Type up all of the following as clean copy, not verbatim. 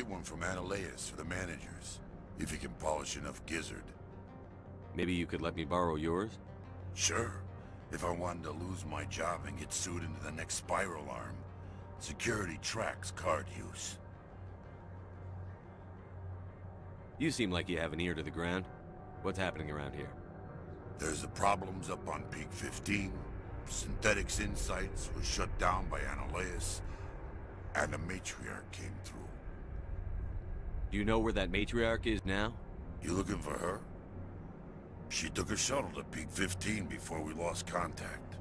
get one from Analeus for the managers, if you can polish enough gizzard. Maybe you could let me borrow yours? Sure, if I wanted to lose my job and get sued into the next spiral arm. Security tracks card use. You seem like you have an ear to the ground. What's happening around here? There's the problems up on Peak 15. Synthetics Insights was shut down by Analeus, and the matriarch came through. Do you know where that matriarch is now? You looking for her? She took a shuttle to Peak 15 before we lost contact.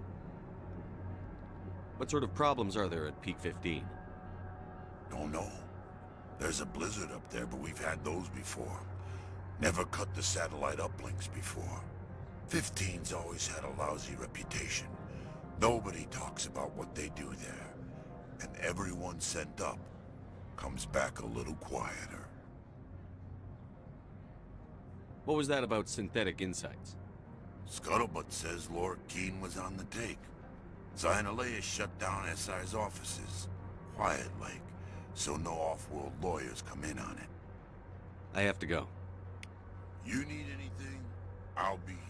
What sort of problems are there at Peak 15? Don't know. There's a blizzard up there, but we've had those before. Never cut the satellite uplinks before. 15's always had a lousy reputation. Nobody talks about what they do there. And everyone sent up comes back a little quieter. What was that about Synthetic Insights? Scuttlebutt says Lord Keene was on the take. Analeus shut down SI's offices. Quiet-like, so no off-world lawyers come in on it. I have to go. You need anything, I'll be here.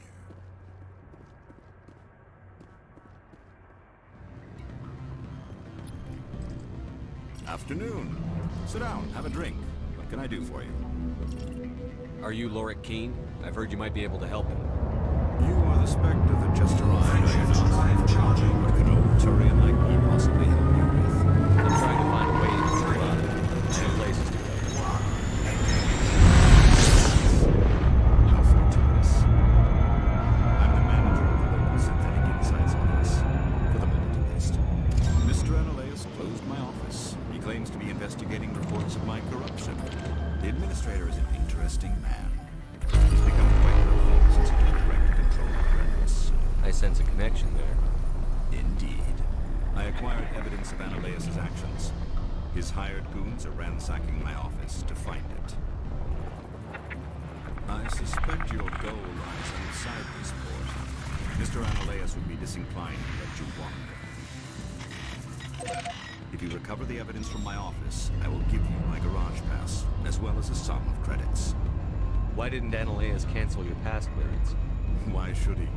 Afternoon. Sit down, have a drink. What can I do for you? Are you Loric Keene? I've heard you might be able to help him. You are the Spectre that just arrived, are you not? What can old Turian like me possibly help you with? I'm trying to find a way into two places to go. How fortuitous. I'm the manager of the local Synthetic Insights office. For the moment, at least. Mr. Analeus closed my office. He claims to be investigating reports of my corruption. The administrator is an interesting man. He's become quite wealthy since he took direct control of credits. I sense a connection there. Indeed. I acquired evidence of Analeus' actions. His hired goons are ransacking my office to find it. I suspect your goal lies outside this port. Mr. Analeus would be disinclined to let you wander. If you recover the evidence from my office, I will give you my garage pass, as well as a sum of credits. Why didn't Analeus cancel your pass clearance? Why should he?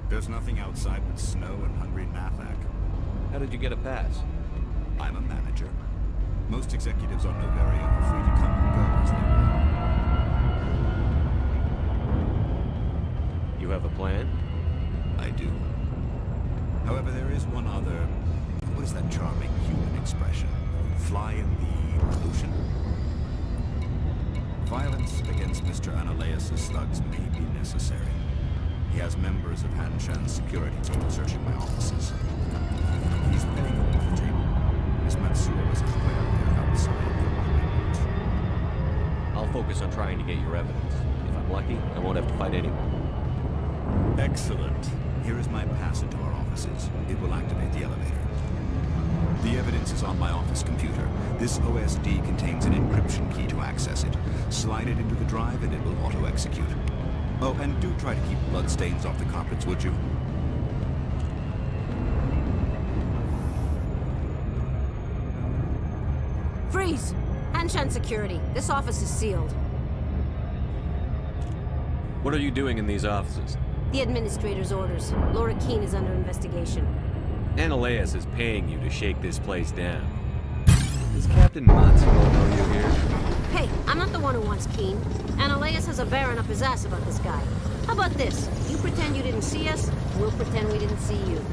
There's nothing outside but snow and hungry Nathak. How did you get a pass? I'm a manager. Most executives on Novaria are free to come and go as they will. You have a plan? I do. However, there is one other... What is that charming human expression? Fly in the ocean? Violence against Mr. Analeus' thugs may be necessary. He has members of Hanshan's security team searching my offices. He's paying them off the table. Miss Matsuo is aware they're outside the agreement. I'll focus on trying to get your evidence. If I'm lucky, I won't have to fight anyone. Excellent. Here is my pass into our offices. It will activate the elevator. The evidence is on my office computer. This OSD contains an encryption key to access it. Slide it into the drive and it will auto-execute. Oh, and do try to keep bloodstains off the carpets, would you? Freeze! Hanshan security. This office is sealed. What are you doing in these offices? The administrator's orders. Laura Keene is under investigation. Analeus is paying you to shake this place down. Does Captain Matsuo know you're here? Hey, I'm not the one who wants Keene. Analeus has a Baron up his ass about this guy. How about this? You pretend you didn't see us, we'll pretend we didn't see you.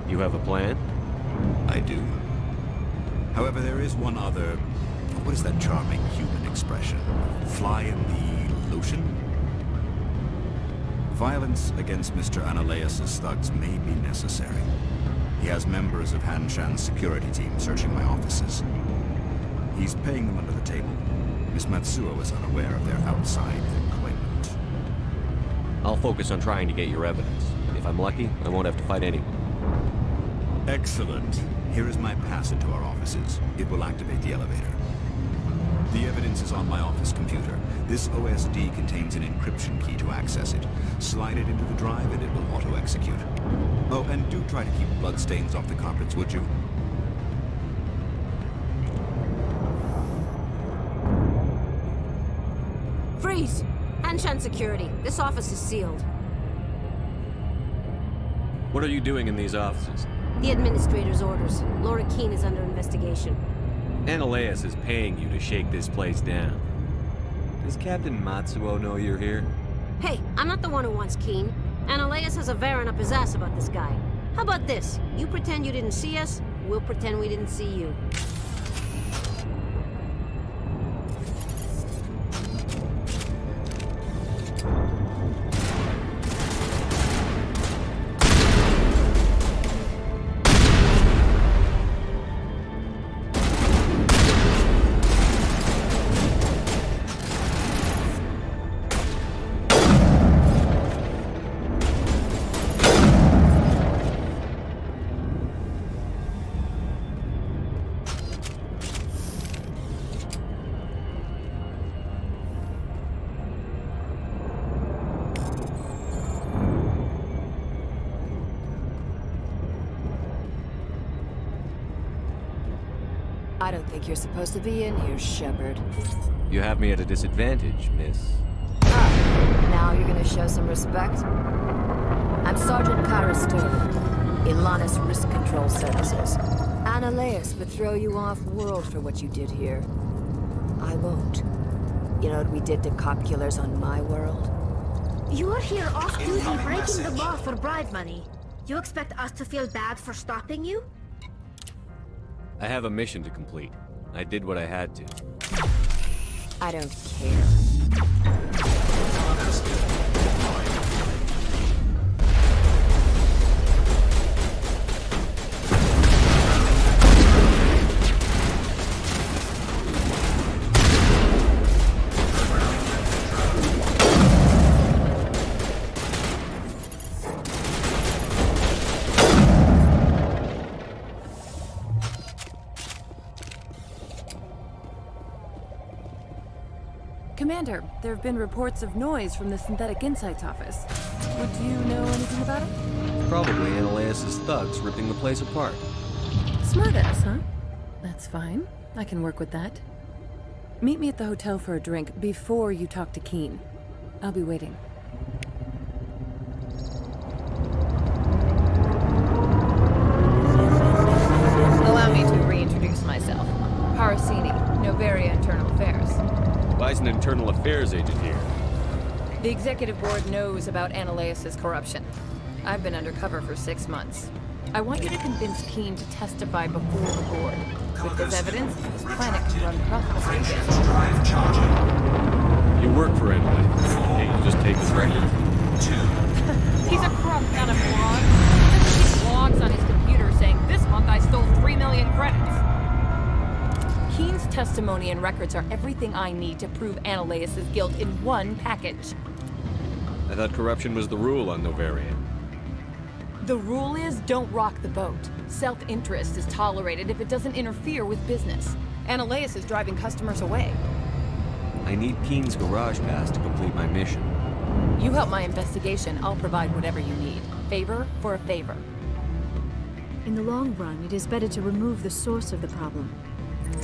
You have a plan? I do. However, However, there is one other... What is that charming human expression? Fly in the lotion? Violence against Mr. Ananias' thugs may be necessary. He has members of Hanshan's security team searching my offices. He's paying them under the table. Miss Matsuo is unaware of their outside employment. I'll focus on trying to get your evidence. If I'm lucky, I won't have to fight anyone. Excellent. Here is my pass into our offices. It will activate the elevator. The evidence is on my office computer. This OSD contains an encryption key to access it. Slide it into the drive and it will auto-execute. Oh, and do try to keep bloodstains off the carpets, would you? Freeze! Hanshan security. This office is sealed. What are you doing in these offices? The administrator's orders. Laura Keene is under investigation. Ananias is paying you to shake this place down. Does Captain Matsuo know you're here? Hey, I'm not the one who wants Keene. Ananias has a Varan up his ass about this guy. How about this? You pretend you didn't see us, we'll pretend we didn't see you. I don't think you're supposed to be in here, Shepard. You have me at a disadvantage, miss. Ah, now you're gonna show some respect? I'm Sergeant Karastur, Ilanis Risk Control Services. Ananias would throw you off-world for what you did here. I won't. You know what we did to cop killers on my world? You're here off-duty breaking the law for bribe money. You expect us to feel bad for stopping you? I have a mission to complete. I did what I had to. I don't care. Commander, there have been reports of noise from the Synthetic Insights office. Would you know anything about it? Probably Ananias' thugs ripping the place apart. Smartass, huh? That's fine. I can work with that. Meet me at the hotel for a drink before you talk to Keene. I'll be waiting. Allow me to reintroduce myself. Parasini, Novaria Internal Affairs. Why is an internal affairs agent here? The executive board knows about Ananias' corruption. I've been undercover for 6 months. I want you to convince Keene to testify before the board. With this evidence, his planet can run profitably again. You work for Ananias. Can't you just take his record? He's a corrupt, not a moron. He keeps logs on his computer saying, "This month I stole 3 million credits." Keene's testimony and records are everything I need to prove Ananias' guilt in one package. I thought corruption was the rule on Novaria. The rule is, don't rock the boat. Self-interest is tolerated if it doesn't interfere with business. Ananias is driving customers away. I need Keene's garage pass to complete my mission. You help my investigation, I'll provide whatever you need. Favor for a favor. In the long run, it is better to remove the source of the problem.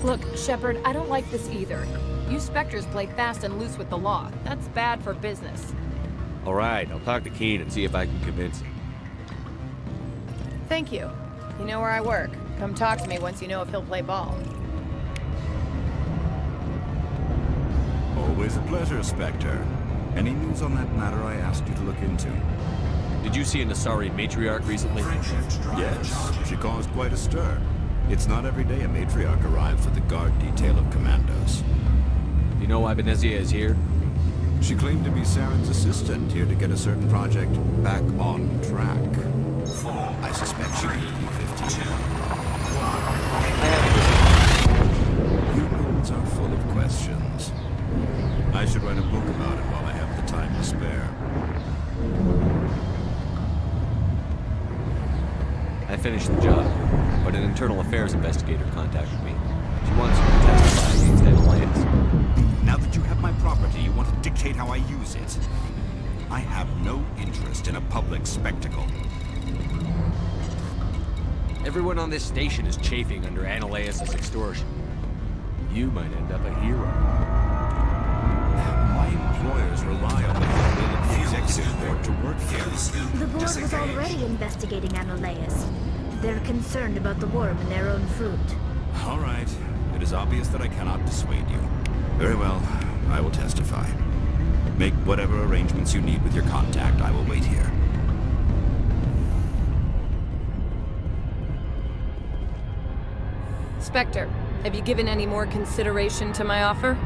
Look, Shepard, I don't like this either. You Spectres play fast and loose with the law. That's bad for business. All right, I'll talk to Keene and see if I can convince him. Thank you. You know where I work. Come talk to me once you know if he'll play ball. Always a pleasure, Spectre. Any news on that matter I asked you to look into? Did you see an Asari matriarch recently? Yes, she caused quite a stir. It's not every day a matriarch arrives with the guard detail of commandos. Do you know why Benezia is here? She claimed to be Saren's assistant, here to get a certain project back on track. I suspect she will be 15. Your rules are full of questions. I should write a book about it while I have the time to spare. I finished the job, but an internal affairs investigator contacted me. She wants me to testify against Annaleas. Now that you have my property, you want to dictate how I use it. I have no interest in a public spectacle. Everyone on this station is chafing under Annaleas' extortion. You might end up a hero. My employers rely on the will of the executive board to work here. The board was already investigating Annaleas. They're concerned about the worm in their own fruit. All right. It is obvious that I cannot dissuade you. Very well. I will testify. Make whatever arrangements you need with your contact. I will wait here. Spectre, have you given any more consideration to my offer?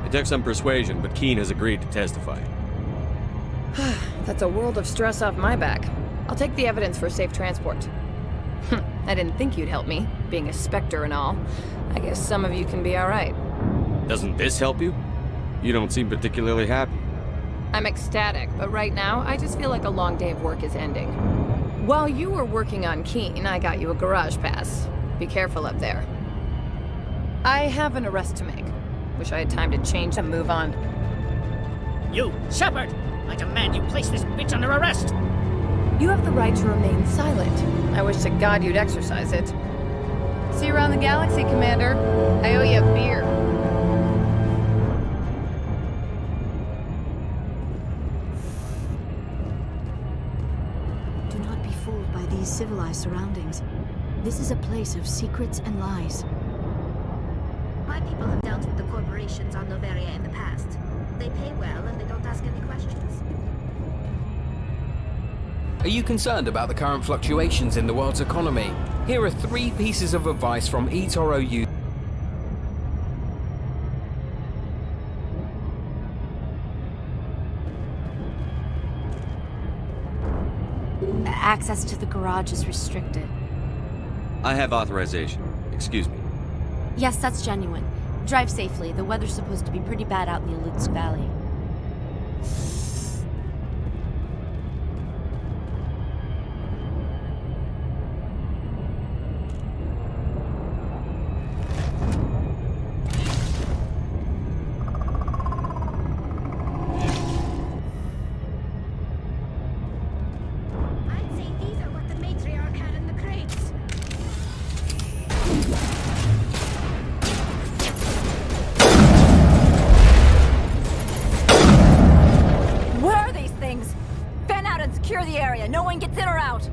It took some persuasion, but Keen has agreed to testify. That's a world of stress off my back. I'll take the evidence for safe transport. I didn't think you'd help me, being a Spectre and all. I guess some of you can be alright. Doesn't this help you? You don't seem particularly happy. I'm ecstatic, but right now, I just feel like a long day of work is ending. While you were working on Keen, I got you a garage pass. Be careful up there. I have an arrest to make. Wish I had time to change and move on. You, Shepard! I demand you place this bitch under arrest! You have the right to remain silent. I wish to God you'd exercise it. See you around the galaxy, Commander. I owe you a beer. Do not be fooled by these civilized surroundings. This is a place of secrets and lies. My people have dealt with the corporations on Noveria in the past. They pay well and they don't ask any questions. Are you concerned about the current fluctuations in the world's economy? Here are 3 pieces of advice from eToro users. Access to the garage is restricted. I have authorization. Excuse me. Yes, that's genuine. Drive safely. The weather's supposed to be pretty bad out in the Alutsk Valley. I'd say these are what the matriarch had in the crates. Where are these things? Fan out and secure the area. No one gets in or out.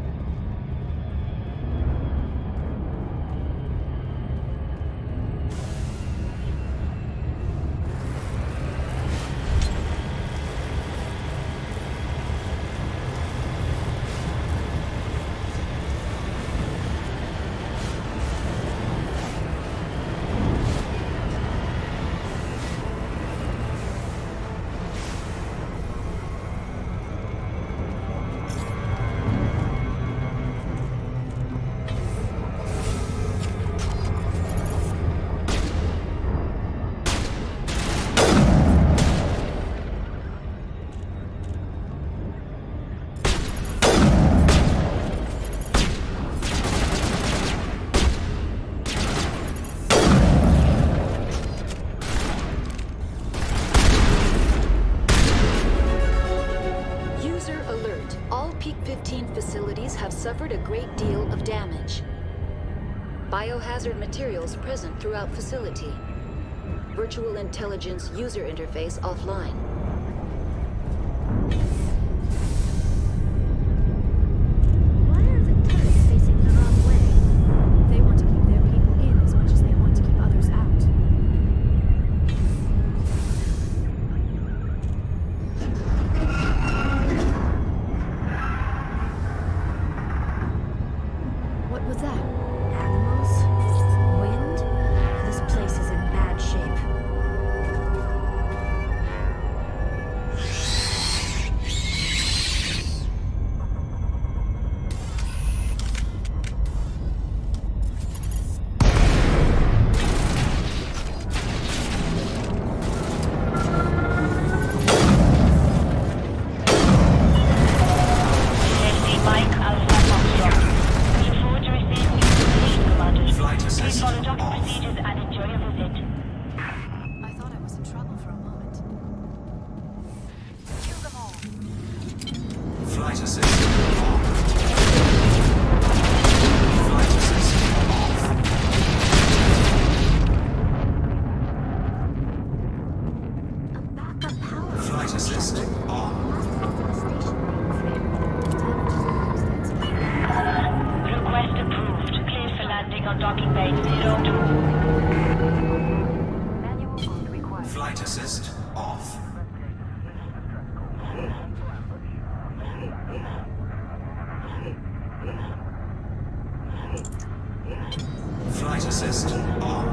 Facilities have suffered a great deal of damage. Biohazard materials present throughout facility. Virtual intelligence user interface offline. Why are the turrets facing the wrong way? They want to keep their people in as much as they want to keep others out. What was that? Animals? please and enjoy your visit. I thought I was in trouble for a moment. Kill them all. Flight assist on. Flight assist off. A backup power. Flight assist on. Request approved. Clear for landing on docking bay 02. Manual mode required. Flight assist off. Flight assist on.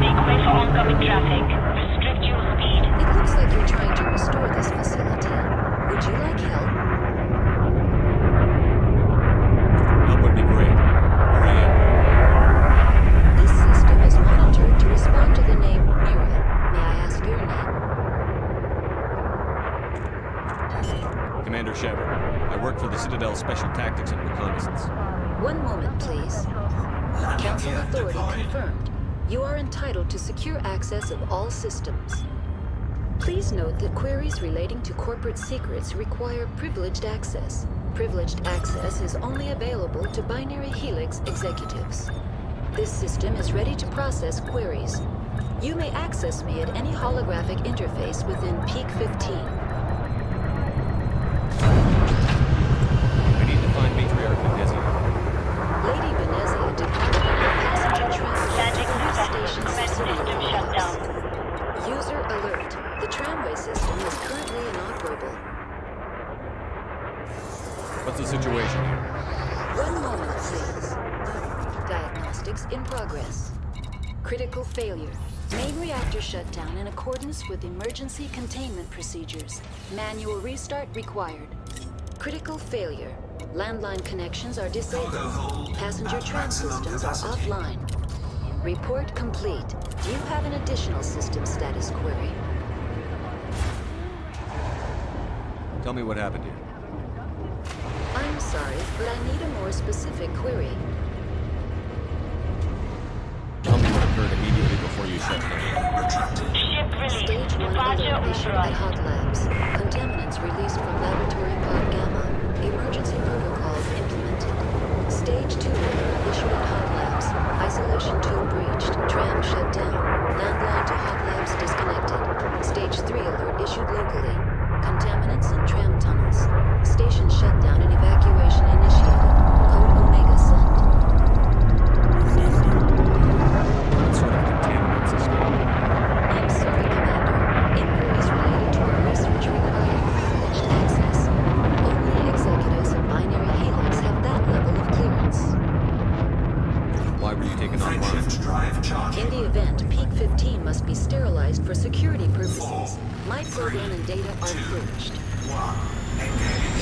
Make way for oncoming traffic. Restrict your speed. It looks like you're trying to restore this facility. Would you like help? Help would be great. Where are you? This system is monitored to respond to the name Mira. May I ask your name? Commander Shepard. I work for the Citadel Special Tactics and Reconnaissance. One moment, please. Landing Council gear authority deployed. confirmed. You are entitled to secure access of all systems. Please note that queries relating to corporate secrets require privileged access. Privileged access is only available to Binary Helix executives. This system is ready to process queries. You may access me at any holographic interface within Peak 15. I need to find Matriarch Benezia. Lady Benezia departed on a passenger train Landing to the successful. station's Command system facility. shut down. User alert. The tramway system is currently inoperable. What's the situation here? One moment, please. Diagnostics in progress. Critical failure. Main reactor shut down in accordance with emergency containment procedures. Manual restart required. Critical failure. Landline connections are disabled. Cargo hold Passenger at tram maximum systems are capacity. offline. Report complete. Do you have an additional system status query? Tell me what happened here. I'm sorry, but I need a more specific query. Tell me what occurred immediately before you shut down. Retracted. Ship released. Stage 1 Departure alert issued at authorized. Hot Labs. Contaminants released from Laboratory Pod Gamma. Emergency protocols implemented. Stage 2 alert issued at Hot Labs. Isolation tube breached. Tram shut down. Landline to Hot Labs disconnected. Stage 3 alert issued locally. Contaminants in tram tunnels. Station shut down and evacuation initiated. Code Omega sent. What sort of contaminants escaped? I'm sorry, Commander. Inquiries related to our research require privileged access. Only executives of Binary Helix have that level of clearance. Why were you taken offline? Shift drive charging. In the event, Peak 15 must be sterilized for security purposes. My program and data are privileged. 1. Engage.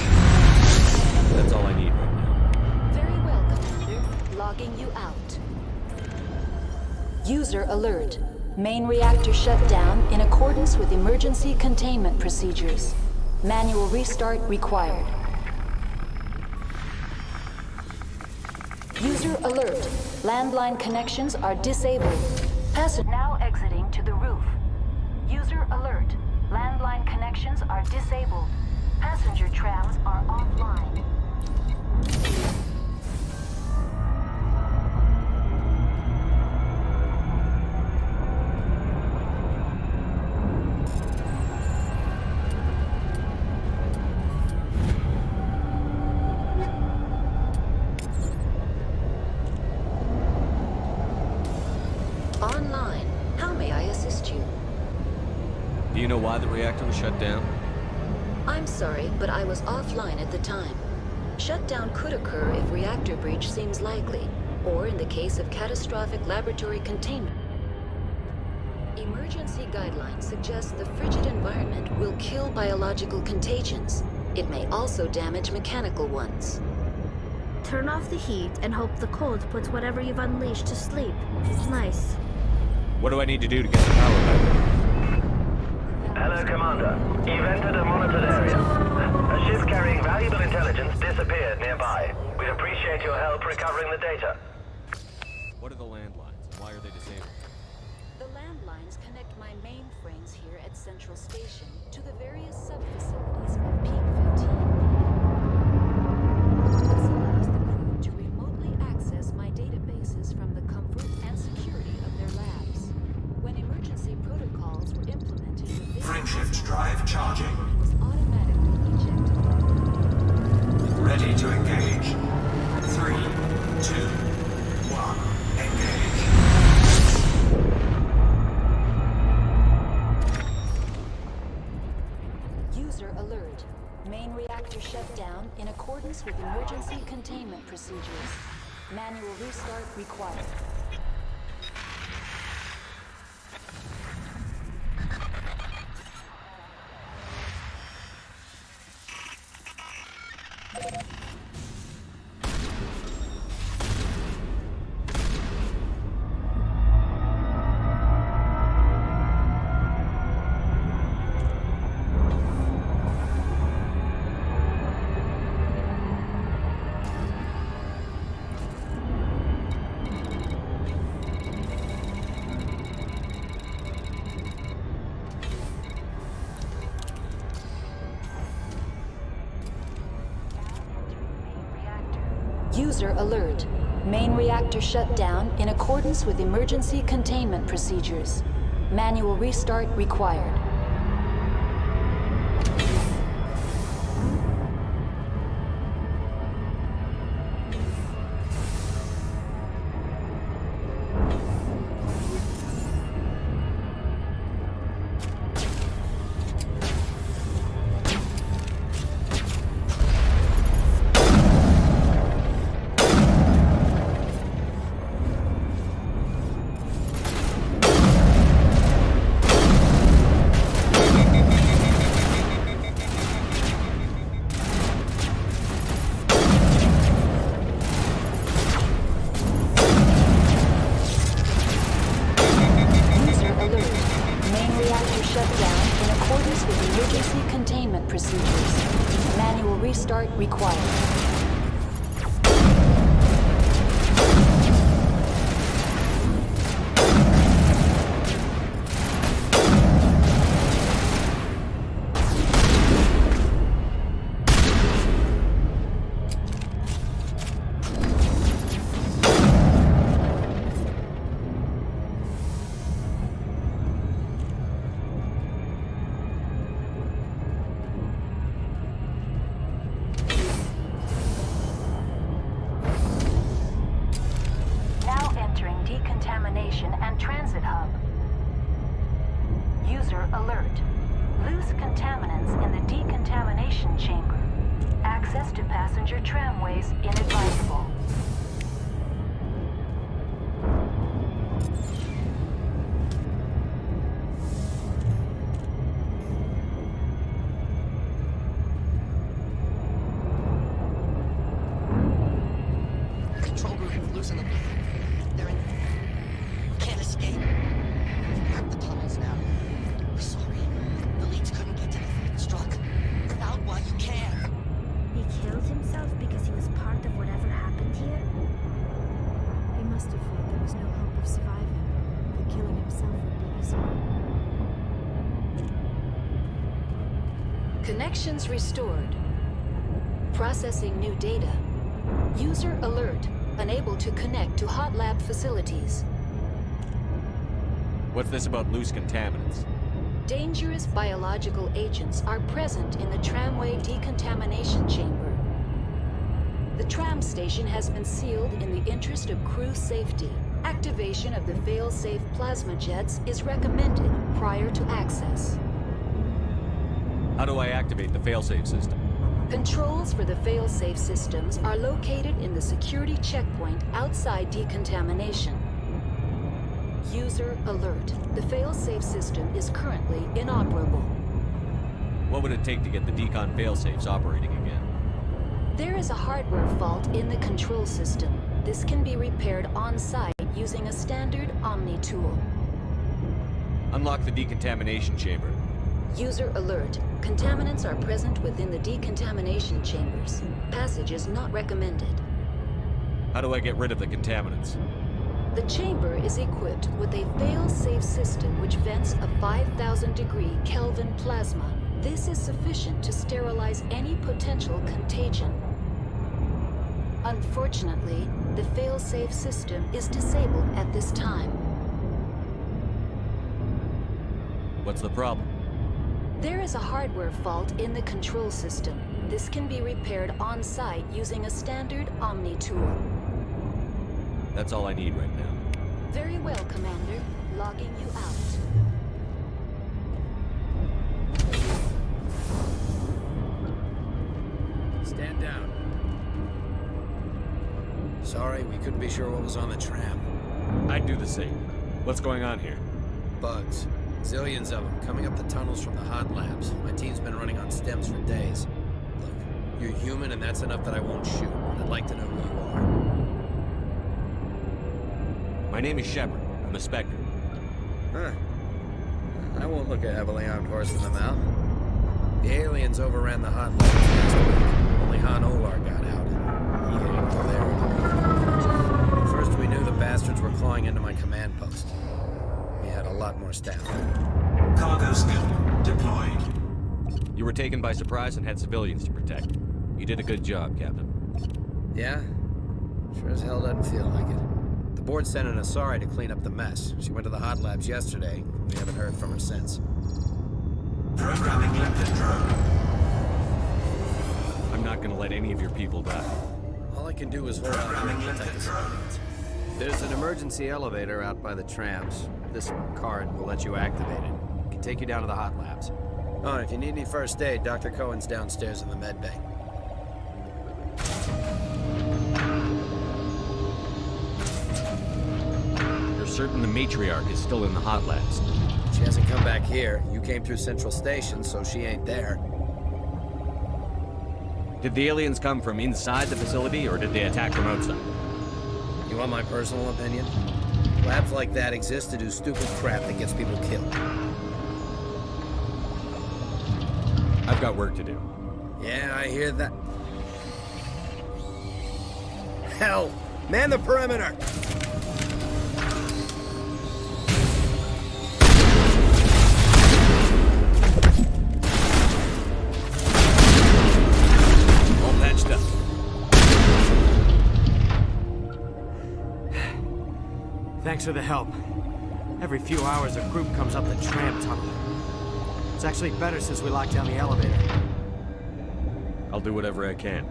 That's all I need right now. Very well, Commander. Logging you out. User alert. Main reactor shut down in accordance with emergency containment procedures. Manual restart required. User alert. Landline connections are disabled. Passenger now exiting to the roof. User alert. Landline connections are disabled. Passenger trams are offline. Online. How may I assist you? Do you know why the reactor was shut down? I'm sorry, but I was offline at the time. Shutdown could occur if reactor breach seems likely, or in the case of catastrophic laboratory containment. Emergency guidelines suggest the frigid environment will kill biological contagions. It may also damage mechanical ones. Turn off the heat and hope the cold puts whatever you've unleashed to sleep. It's nice. What do I need to do to get the power back? Hello, Commander. You've entered a monitored area. A ship carrying valuable intelligence disappeared nearby. We'd appreciate your help recovering the data. What are the landlines, and why are they disabled? The landlines connect my mainframes here at Central Station to the various sub-facilities of Peak 15. This allows the crew to remotely access my databases from the comfort and security of their labs. When emergency protocols were implemented, the Frameshift drive charging. was automatically ejected. Ready to engage. 3, 2, 1, engage. User alert. Main reactor shut down in accordance with emergency containment procedures. Manual restart required. User alert. Main reactor shut down in accordance with emergency containment procedures. Manual restart required. Restart required. Decontamination and transit hub. User alert. Loose contaminants in the decontamination chamber. Access to passenger tramways inadvisable. Control room, losing them. They're in. Can't escape. Grab the tunnels now. We're sorry. The leads couldn't get to the struck. Out while you can. He killed himself because he was part of whatever happened here? He must have felt there was no hope of surviving. That killing himself would be easier. Connections restored. Processing new data. User alert. Unable to connect to hot lab facilities. What's this about loose contaminants? Dangerous biological agents are present in the tramway decontamination chamber. The tram station has been sealed in the interest of crew safety. Activation of the fail-safe plasma jets is recommended prior to access. How do I activate the failsafe system? Controls for the fail-safe systems are located in the security checkpoint outside decontamination. User alert. The fail-safe system is currently inoperable. What would it take to get the decon failsafes operating again? There is a hardware fault in the control system. This can be repaired on-site using a standard Omni tool. Unlock the decontamination chamber. User alert. Contaminants are present within the decontamination chambers. Passage is not recommended. How do I get rid of the contaminants? The chamber is equipped with a fail-safe system which vents a 5,000-degree Kelvin plasma. This is sufficient to sterilize any potential contagion. Unfortunately, the fail-safe system is disabled at this time. What's the problem? There is a hardware fault in the control system. This can be repaired on-site using a standard Omni tool. That's all I need right now. Very well, Commander. Logging you out. Stand down. Sorry, we couldn't be sure what was on the tram. I'd do the same. What's going on here? Bugs. Zillions of them coming up the tunnels from the hot labs. My team's been running on stems for days. Look, you're human and that's enough that I won't shoot. I'd like to know who you are. My name is Shepard. I'm a Spectre. Huh. I won't look a heavily armed horse in the mouth. The aliens overran the hot labs last week. Only Han Olar got out. He ain't there anymore. First we knew the bastards were clawing into my command post. We had a lot more staff. Cargo scoop deployed. You were taken by surprise and had civilians to protect. You did a good job, Captain. Yeah? Sure as hell doesn't feel like it. The board sent an Asari to clean up the mess. She went to the hot labs yesterday. We haven't heard from her since. Programming lifted drone. I'm not gonna let any of your people die. All I can do is hold out and protect the civilians. There's an emergency elevator out by the trams. This card will let you activate it. It can take you down to the hot labs. Oh, and if you need any first aid, Dr. Cohen's downstairs in the med bay. You're certain the matriarch is still in the hot labs? She hasn't come back here. You came through Central Station, so she ain't there. Did the aliens come from inside the facility, or did they attack from outside? You want my personal opinion? Labs like that exist to do stupid crap that gets people killed. I've got work to do. Yeah, I hear that. Hell! Man the perimeter! All patched up. Thanks for the help. Every few hours a group comes up the tram tunnel. It's actually better since we locked down the elevator. I'll do whatever I can.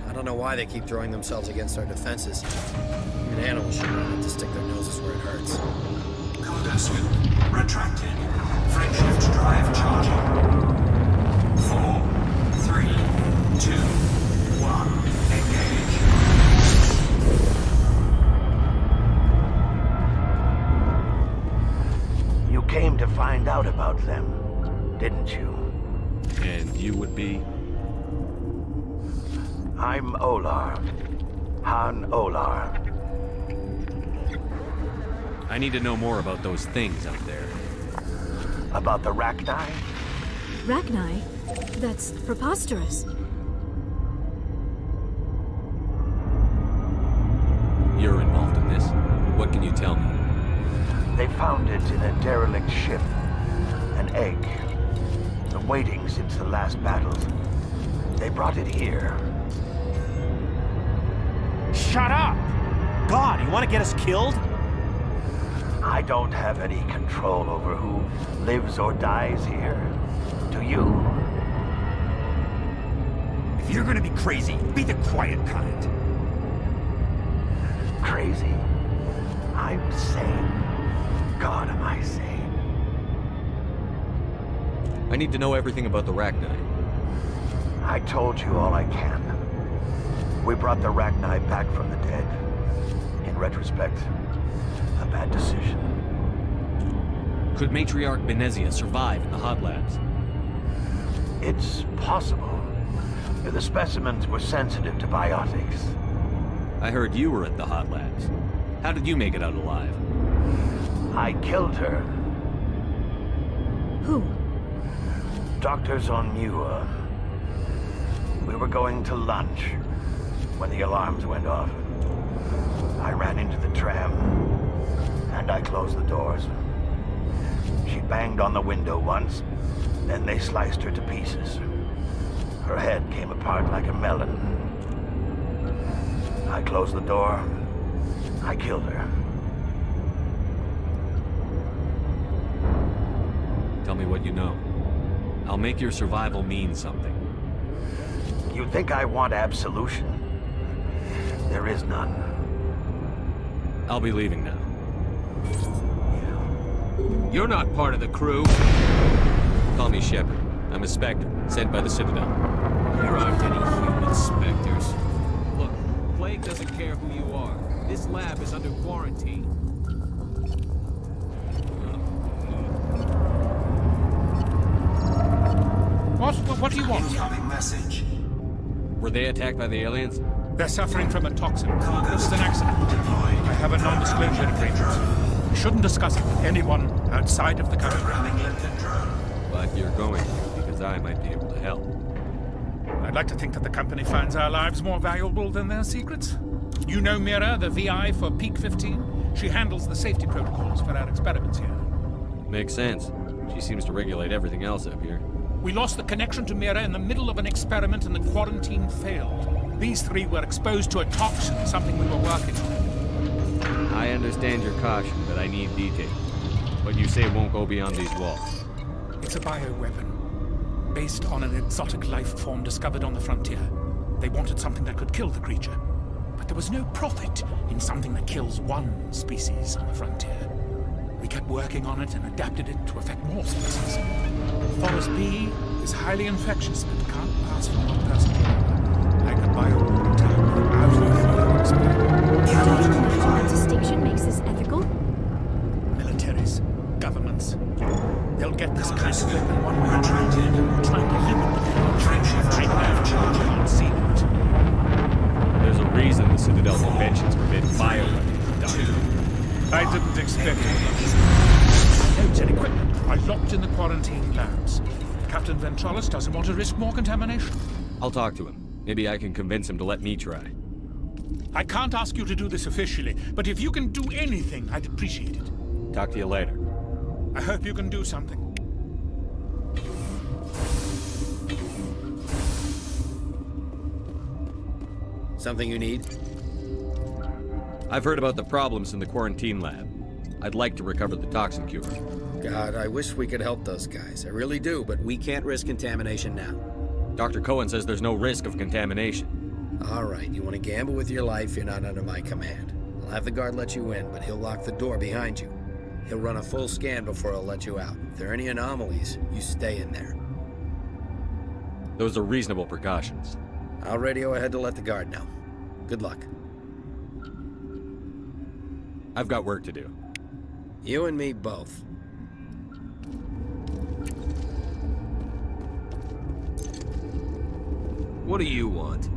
I don't know why they keep throwing themselves against our defenses. Even animals should know not to stick their noses where it hurts. Cargo scoop retracted. Frameshift drive charging. 4, 3, 2, 1. Engage. You came to find out about them, didn't you? And you would be? I'm Olar. Han Olar. I need to know more about those things out there. About the Rachni? Rachni? That's preposterous. You're involved in this. What can you tell me? They found it in a derelict ship. An egg. Been waiting since the last battles. They brought it here. Shut up! God, you want to get us killed? I don't have any control over who lives or dies here. Do you? If you're gonna be crazy, be the quiet kind. Crazy? I'm sane. God, am I sane? I need to know everything about the Rachni. I told you all I can. We brought the Rachni back from the dead. In retrospect, a bad decision. Could Matriarch Benezia survive in the hot labs? It's possible. The specimens were sensitive to biotics. I heard you were at the hot labs. How did you make it out alive? I killed her. Who? doctors on Muir. We were going to lunch when the alarms went off. I ran into the tram, and I closed the doors. She banged on the window once, then they sliced her to pieces. Her head came apart like a melon. I closed the door. I killed her. Tell me what you know. I'll make your survival mean something. You think I want absolution? There is none. I'll be leaving now. You're not part of the crew. Call me Shepard. I'm a Spectre, sent by the Citadel. There aren't any human Spectres. Look, Plague doesn't care who you are. This lab is under quarantine. What do you want? Incoming message. Were they attacked by the aliens? They're suffering from a toxin. This is an accident. I have a non-disclosure agreement. We shouldn't discuss it with anyone outside of the company. But you're going to, because I might be able to help. I'd like to think that the company finds our lives more valuable than their secrets. You know Mira, the VI for Peak 15? She handles the safety protocols for our experiments here. Makes sense. She seems to regulate everything else up here. We lost the connection to Mira in the middle of an experiment and the quarantine failed. These three were exposed to a toxin, something we were working on. I understand your caution, but I need details. What you say won't go beyond these walls. It's a bioweapon, based on an exotic life form discovered on the frontier. They wanted something that could kill the creature, but there was no profit in something that kills one species on the frontier. We kept working on it and adapted it to affect more species. Forest B is highly infectious, but can't pass from one person to another, like a bio attack without nuclear explosion. What distinction makes this ethical? Militaries, governments, they'll get this kind of weapon one way or another, trying to limit the penetration. Right now, we can't see it. There's a reason the Citadel conventions forbid bioweapons. I didn't expect it. Notes and equipment are locked in the quarantine labs. Captain Ventralis doesn't want to risk more contamination. I'll talk to him. Maybe I can convince him to let me try. I can't ask you to do this officially, but if you can do anything, I'd appreciate it. Talk to you later. I hope you can do something. Something you need? I've heard about the problems in the quarantine lab. I'd like to recover the toxin cure. God, I wish we could help those guys. I really do, but we can't risk contamination now. Dr. Cohen says there's no risk of contamination. All right, you want to gamble with your life, you're not under my command. I'll have the guard let you in, but he'll lock the door behind you. He'll run a full scan before he'll let you out. If there are any anomalies, you stay in there. Those are reasonable precautions. I'll radio ahead to let the guard know. Good luck. I've got work to do. You and me both. What do you want?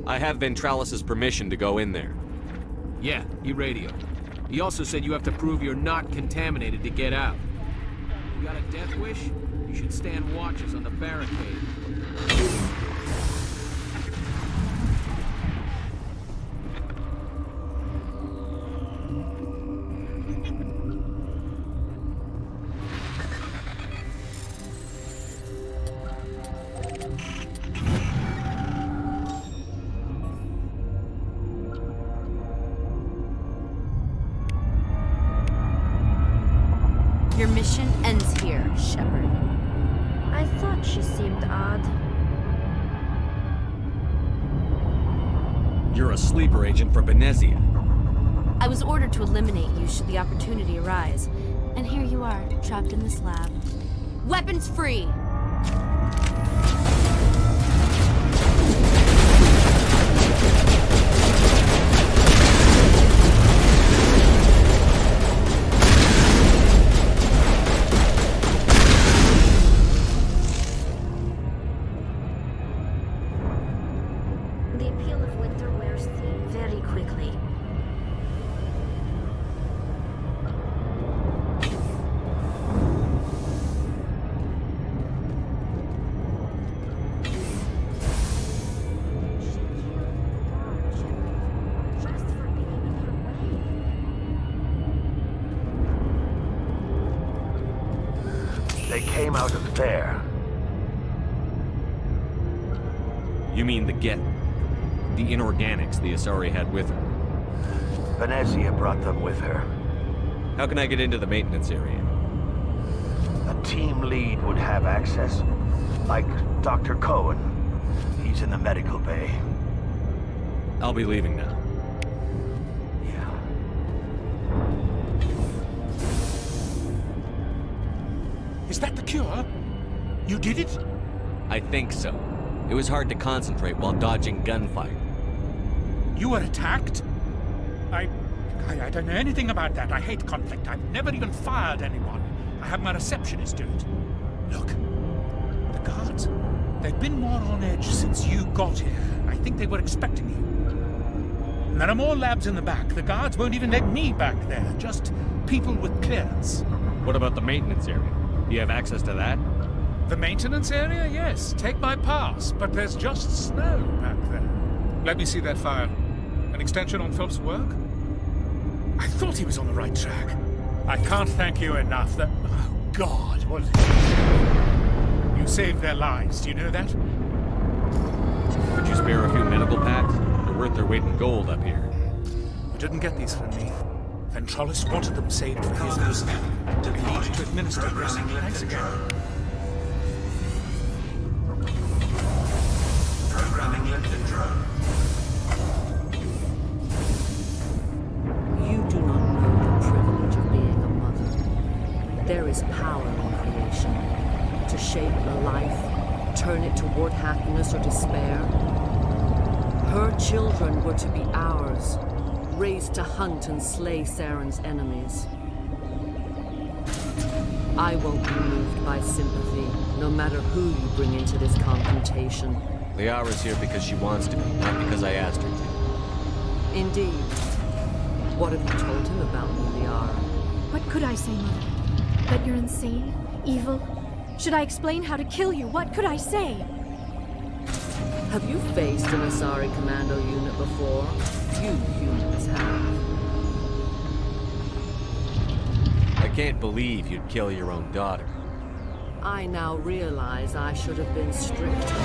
I have Ventralis' permission to go in there. Yeah, he radioed. He also said you have to prove you're not contaminated to get out. You got a death wish? You should stand watches on the barricade. Your mission ends here, Shepard. I thought she seemed odd. You're a sleeper agent for Benezia. I was ordered to eliminate you should the opportunity arise. And here you are, trapped in this lab. Weapons free! The appeal of winter wears thin very quickly. came out of there. You mean the inorganics the Asari had with her? Venezia brought them with her. How can I get into the maintenance area? A team lead would have access, like Dr. Cohen. He's in the medical bay. I'll be leaving now. Is that the cure? You did it? I think so. It was hard to concentrate while dodging gunfire. You were attacked? I don't know anything about that. I hate conflict. I've never even fired anyone. I have my receptionist do it. Look, the guards, they've been more on edge since you got here. I think they were expecting you. And there are more labs in the back. The guards won't even let me back there. Just people with clearance. What about the maintenance area? Do you have access to that? The maintenance area? Yes. Take my pass. But there's just snow back there. Let me see that file. An extension on Phelps' work? I thought he was on the right track. I can't thank you enough that... Oh, God, what... You saved their lives, do you know that? Could you spare a few medical packs? They're worth their weight in gold up here. You didn't get these from me. Ventrollis wanted them saved for his mission. To need to administer this. Thanks again. Programming lifted drone. You do not know the privilege of being a mother. There is power in creation. To shape a life, turn it toward happiness or despair. Her children were to be ours, raised to hunt and slay Saren's enemies. I won't be moved by sympathy, no matter who you bring into this confrontation. Liara's here because she wants to be, not because I asked her to. Indeed. What have you told him about me, Liara? What could I say, Mother? That you're insane? Evil? Should I explain how to kill you? What could I say? Have you faced an Asari commando unit before? Few humans have. I can't believe you'd kill your own daughter. I now realize I should have been stricter with her.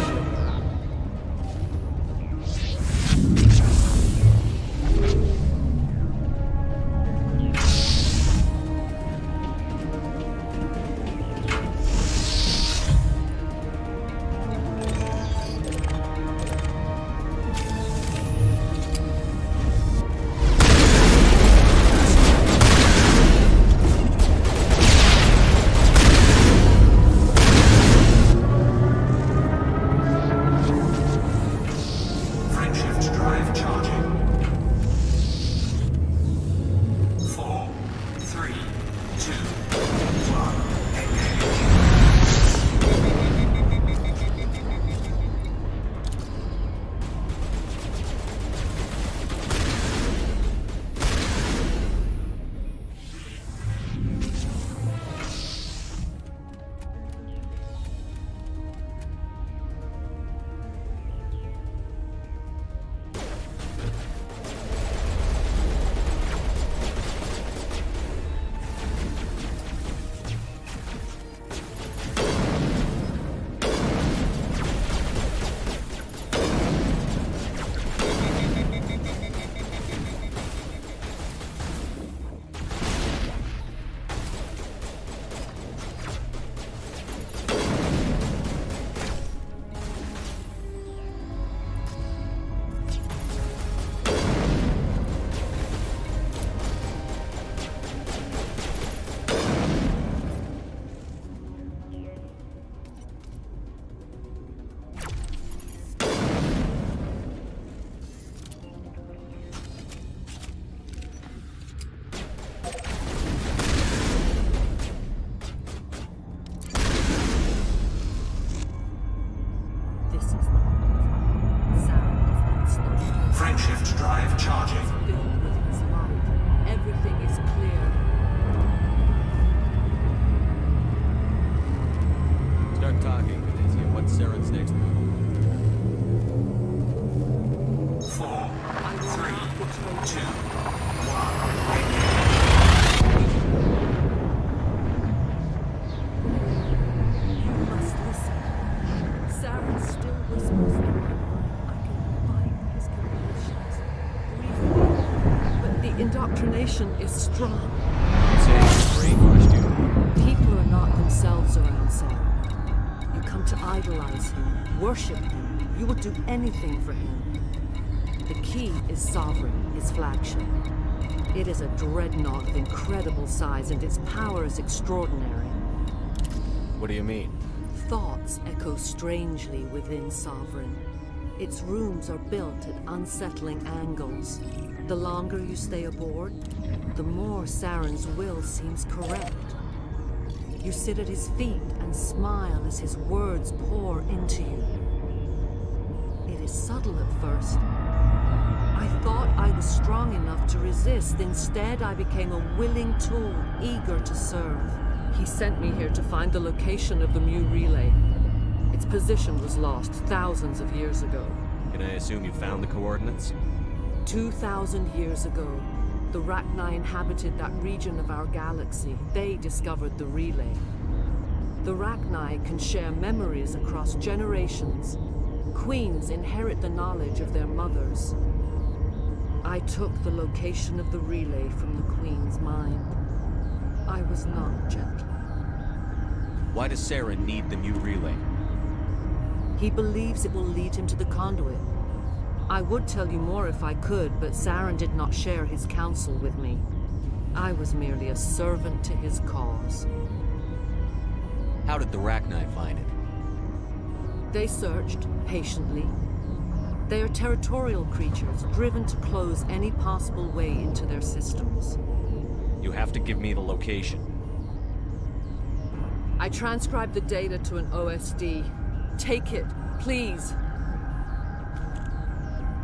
Frameshift drive charging. Filled with his mind. Everything is clear. Start talking, Venezia. What's Saren's next move? 4, 3, 2, 1. indoctrination is strong. Say brainwashed you. People are not themselves around Sauron. You come to idolize him, worship him. You would do anything for him. The key is Sovereign, his flagship. It is a dreadnought of incredible size, and its power is extraordinary. What do you mean? Thoughts echo strangely within Sovereign. Its rooms are built at unsettling angles. The longer you stay aboard, the more Sauron's will seems correct. You sit at his feet and smile as his words pour into you. It is subtle at first. I thought I was strong enough to resist. Instead, I became a willing tool, eager to serve. He sent me here to find the location of the Mu relay. Its position was lost thousands of years ago. Can I assume you found the coordinates? 2,000 years ago, the Rachni inhabited that region of our galaxy. They discovered the relay. The Rachni can share memories across generations. Queens inherit the knowledge of their mothers. I took the location of the relay from the Queen's mind. I was not gentle. Why does Saren need the Mu relay? He believes it will lead him to the conduit. I would tell you more if I could, but Saren did not share his counsel with me. I was merely a servant to his cause. How did the Rachni find it? They searched, patiently. They are territorial creatures, driven to close any possible way into their systems. You have to give me the location. I transcribed the data to an OSD. Take it, please.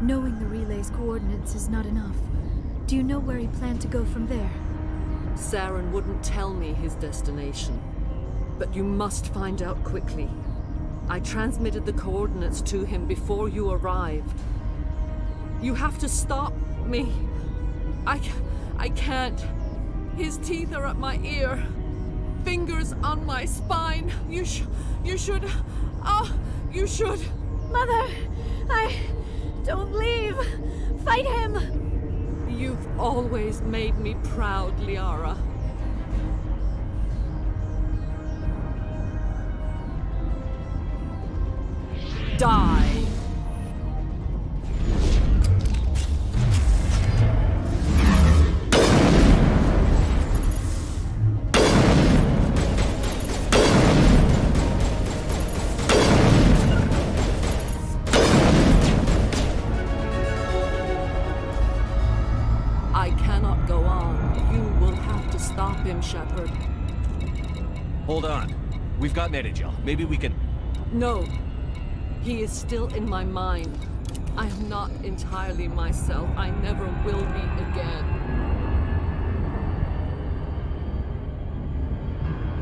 Knowing the relay's coordinates is not enough. Do you know where he planned to go from there? Saren wouldn't tell me his destination. But you must find out quickly. I transmitted the coordinates to him before you arrived. You have to stop me. I can't. His teeth are at my ear. Fingers on my spine. You should. You should. Mother, don't leave. Fight him. You've always made me proud, Liara. Die. I cannot go on. You will have to stop him, Shepard. Hold on. We've got Metagel. Maybe we can... No. He is still in my mind. I am not entirely myself. I never will be again.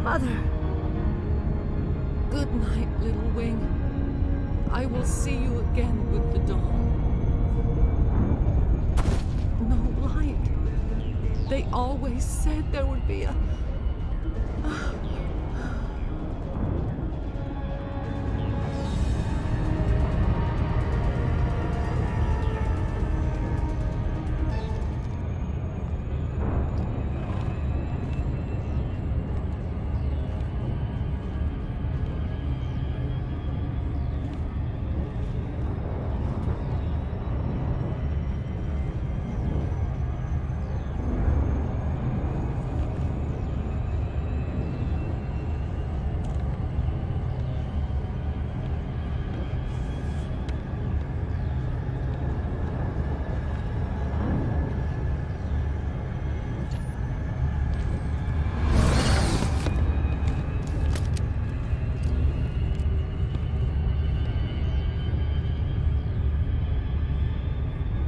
Mother. Good night, little wing. I will see you again with the dawn. No light. They always said there would be a...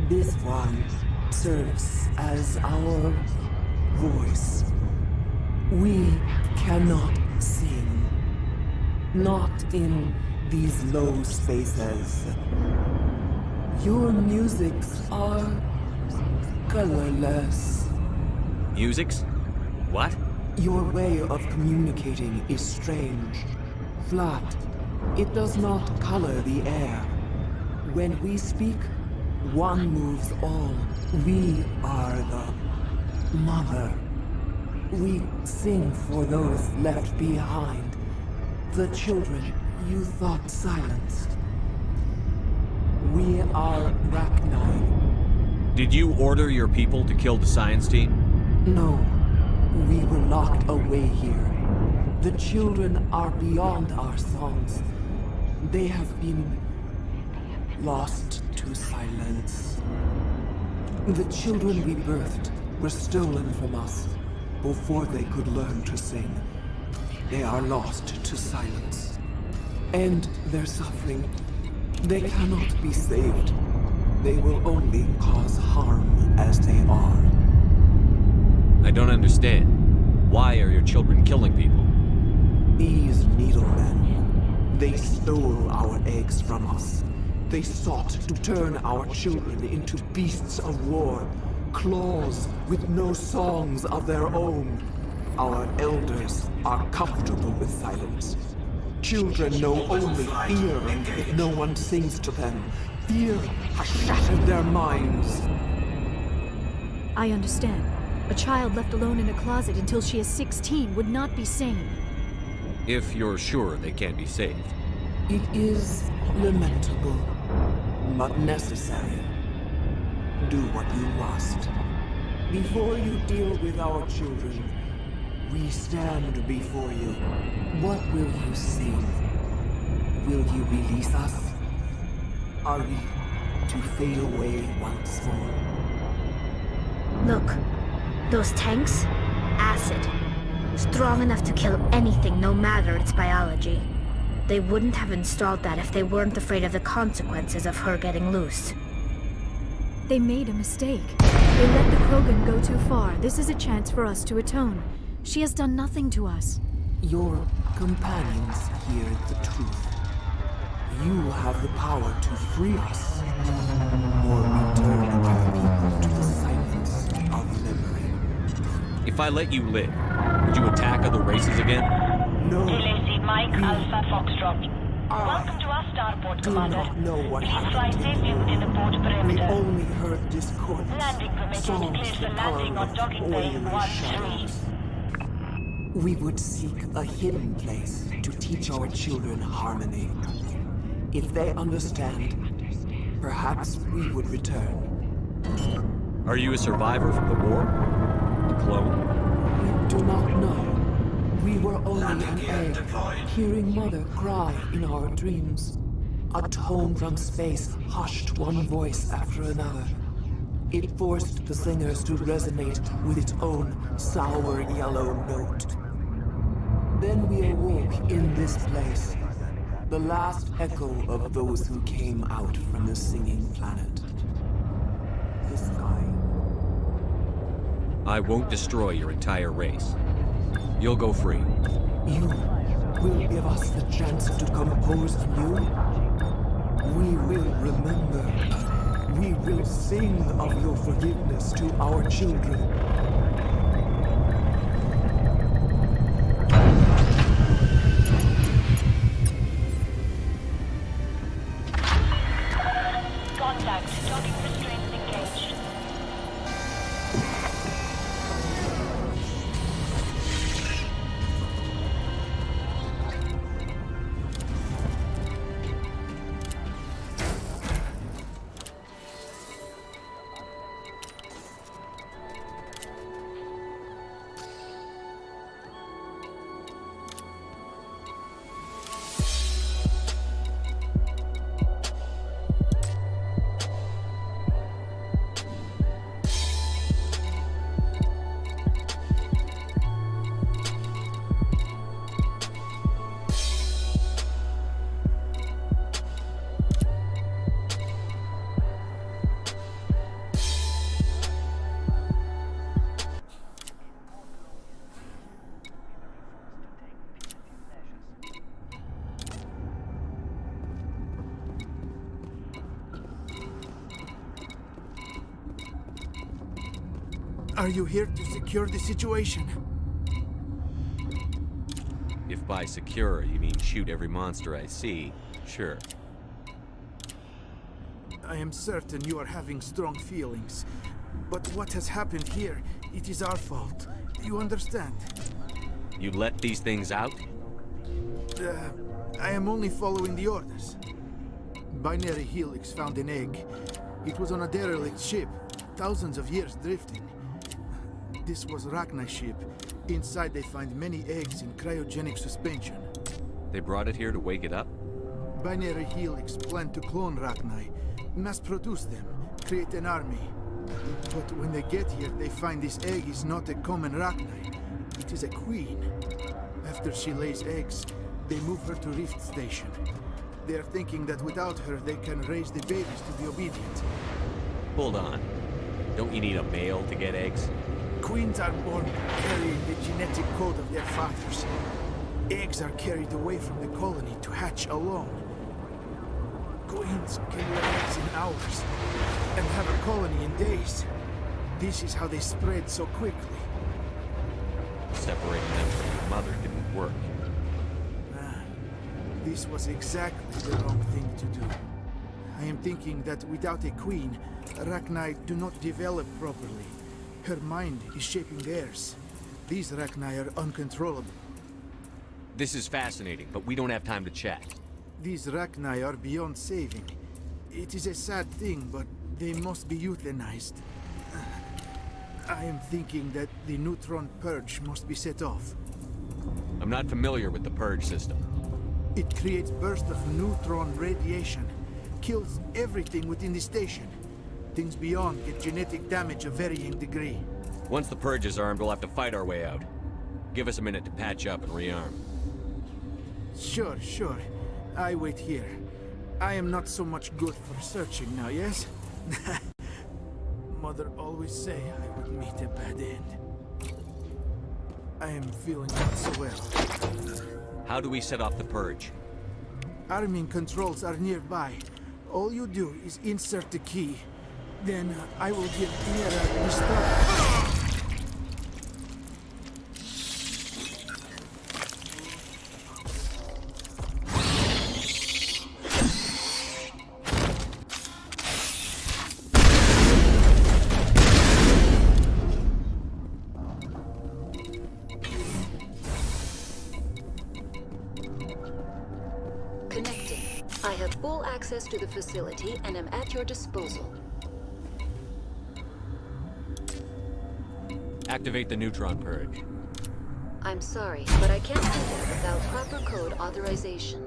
This one serves as our voice. We cannot sing. Not in these low spaces. Your musics are colorless. Musics? What? Your way of communicating is strange. Flat. It does not color the air. When we speak, one moves all. We are the Mother, we sing for those left behind. The children you thought silenced. We are Rachni. Did you order your people to kill the science team? No, we were locked away here. The children are beyond our songs. They have been lost to silence. The children we birthed were stolen from us before they could learn to sing. They are lost to silence. And their suffering, they cannot be saved. They will only cause harm as they are. I don't understand. Why are your children killing people? These needlemen, they stole our eggs from us. They sought to turn our children into beasts of war, claws with no songs of their own. Our elders are comfortable with silence. Children know only fear if no one sings to them. Fear has shattered their minds. I understand. A child left alone in a closet until she is 16 would not be sane. If you're sure they can't be saved. It is lamentable, but necessary. Do what you must. Before you deal with our children, we stand before you. What will you sing? Will you release us? Are we to fade away once more? Look, those tanks? Acid. Strong enough to kill anything, no matter its biology. They wouldn't have installed that if they weren't afraid of the consequences of her getting loose. They made a mistake. They let the Krogan go too far. This is a chance for us to atone. She has done nothing to us. Your companions hear the truth. You have the power to free us, or return our people to the silence of memory. If I let you live, would you attack other races again? No. LAC Mike Alpha Foxtrot. Welcome to our starport, Commander. Do not know what Please fly happened. safely within the port We perimeter. only heard discordance. Landing permitted. Songs Clear for that landing on docking bay oily 1-3. shadows. We would seek a hidden place to teach our children harmony. If they understand, perhaps we would return. Are you a survivor from the war? A clone? We do not know. We were only Landing an gear egg, deployed. hearing Mother cry in our dreams. A tone from space hushed one voice after another. It forced the singers to resonate with its own sour yellow note. Then we awoke in this place, the last echo of those who came out from the singing planet. The sky. I won't destroy your entire race. You'll go free. You will give us the chance to compose anew. We will remember. We will sing of your forgiveness to our children. Contact. Docking restraints engaged. Are you here to secure the situation? If by secure you mean shoot every monster I see, sure. I am certain you are having strong feelings. But what has happened here, it is our fault. You understand? You let these things out? I am only following the orders. Binary Helix found an egg. It was on a derelict ship, thousands of years drifting. This was Rachni's ship. Inside they find many eggs in cryogenic suspension. They brought it here to wake it up? Binary Helix planned to clone Rachni, mass-produce them, create an army. But when they get here, they find this egg is not a common Rachni. It is a queen. After she lays eggs, they move her to Rift Station. They are thinking that without her, they can raise the babies to be obedient. Hold on. Don't you need a male to get eggs? Queens are born carrying the genetic code of their fathers. Eggs are carried away from the colony to hatch alone. Queens can lay eggs in hours and have a colony in days. This is how they spread so quickly. Separating them from your mother didn't work. This was exactly the wrong thing to do. I am thinking that without a queen, Rachni do not develop properly. Her mind is shaping theirs. These Rachni are uncontrollable. This is fascinating, but we don't have time to chat. These Rachni are beyond saving. It is a sad thing, but they must be euthanized. I am thinking that the neutron purge must be set off. I'm not familiar with the purge system. It creates bursts of neutron radiation, kills everything within the station. Things beyond get genetic damage of varying degree. Once the purge is armed, we'll have to fight our way out. Give us a minute to patch up and rearm. Sure, sure. I wait here. I am not so much good for searching now, yes? Mother always say I would meet a bad end. I am feeling not so well. How do we set off the purge? Arming controls are nearby. All you do is insert the key. Then I will give Mira the start. Connecting. I have full access to the facility and am at your disposal. Activate the neutron purge. I'm sorry, but I can't do that without proper code authorization.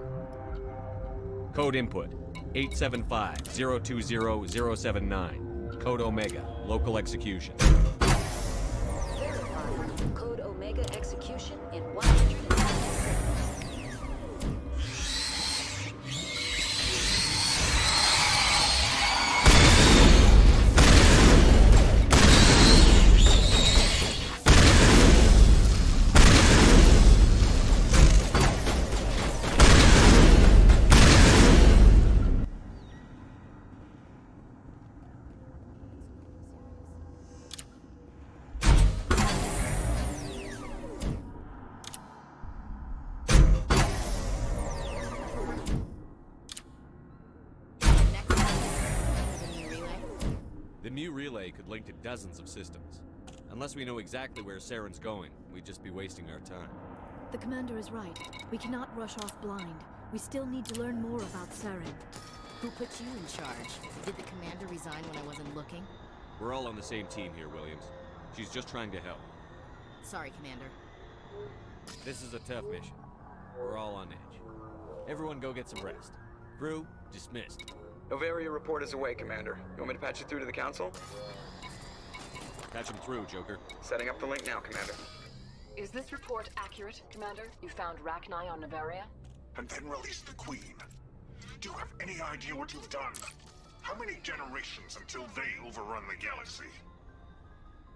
Code input 875-020-079. Code Omega. Local execution. Verify. Code Omega execution in 100 seconds. The new relay could link to dozens of systems. Unless we know exactly where Saren's going, we'd just be wasting our time. The commander is right. We cannot rush off blind. We still need to learn more about Saren. Who put you in charge? Did the commander resign when I wasn't looking? We're all on the same team here, Williams. She's just trying to help. Sorry, Commander. This is a tough mission. We're all on edge. Everyone go get some rest. Crew, dismissed. Novaria report is away, Commander. You want me to patch you through to the Council? Patch him through, Joker. Setting up the link now, Commander. Is this report accurate, Commander? You found Rachni on Novaria? And then released the Queen. Do you have any idea what you've done? How many generations until they overrun the galaxy?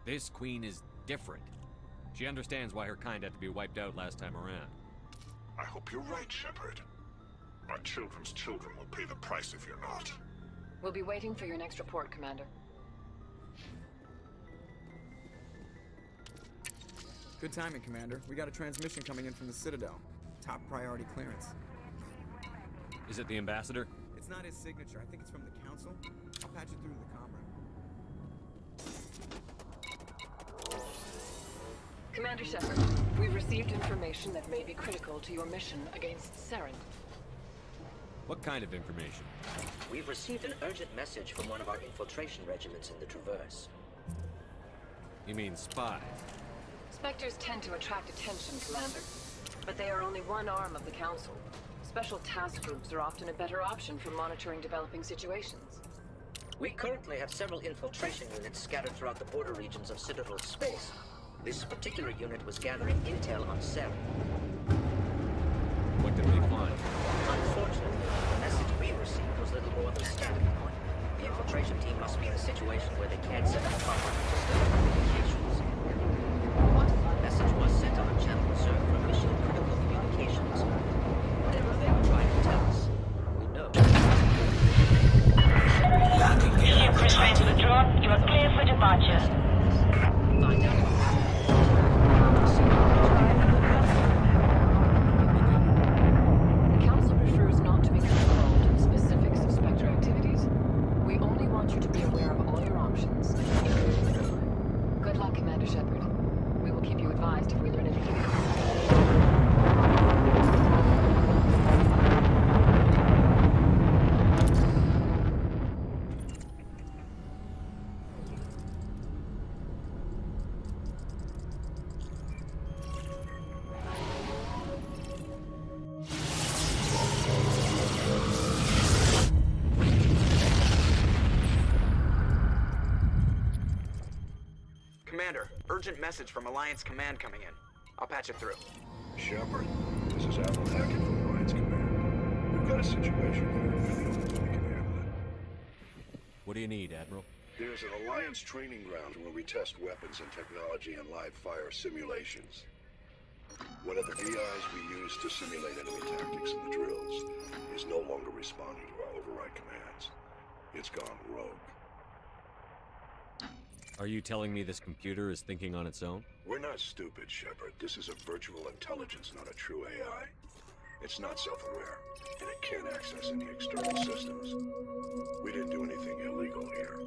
This Queen is different. She understands why her kind had to be wiped out last time around. I hope you're right, Shepard. Our children's children will pay the price if you're not. We'll be waiting for your next report, Commander. Good timing, Commander. We got a transmission coming in from the Citadel. Top priority clearance. Is it the Ambassador? It's not his signature. I think it's from the Council. I'll patch it through to the comm room. Commander Shepard, we've received information that may be critical to your mission against Saren. What kind of information? We've received an urgent message from one of our infiltration regiments in the Traverse. You mean spies? Spectres tend to attract attention, Commander. But they are only one arm of the Council. Special task groups are often a better option for monitoring developing situations. We currently have several infiltration units scattered throughout the border regions of Citadel space. This particular unit was gathering intel on Saren. What did we find? Unfortunately, the message we received was little more than static point. The infiltration team must be in a situation where they can't set up proper interstellar communications. The message was sent on a channel reserved for mission critical communications. Whatever they were trying to tell us, we know. Ship restraints withdrawn. You are clear for departure. Find out. The Council prefers not to become involved in the specifics of Spectre activities. We only want you to be aware of all your options. Good luck, Commander Shepard. We will keep you advised if we learn anything else. Commander, urgent message from Alliance Command coming in. I'll patch it through. Shepard, this is Admiral Hackett from Alliance Command. We've got a situation here, and I think we can handle it. What do you need, Admiral? There's an Alliance training ground where we test weapons and technology in live fire simulations. One of the VIs we use to simulate enemy tactics in the drills is no longer responding to our override commands. It's gone rogue. Are you telling me this computer is thinking on its own? We're not stupid, Shepard. This is a virtual intelligence, not a true AI. It's not self-aware, and it can't access any external systems. We didn't do anything illegal here.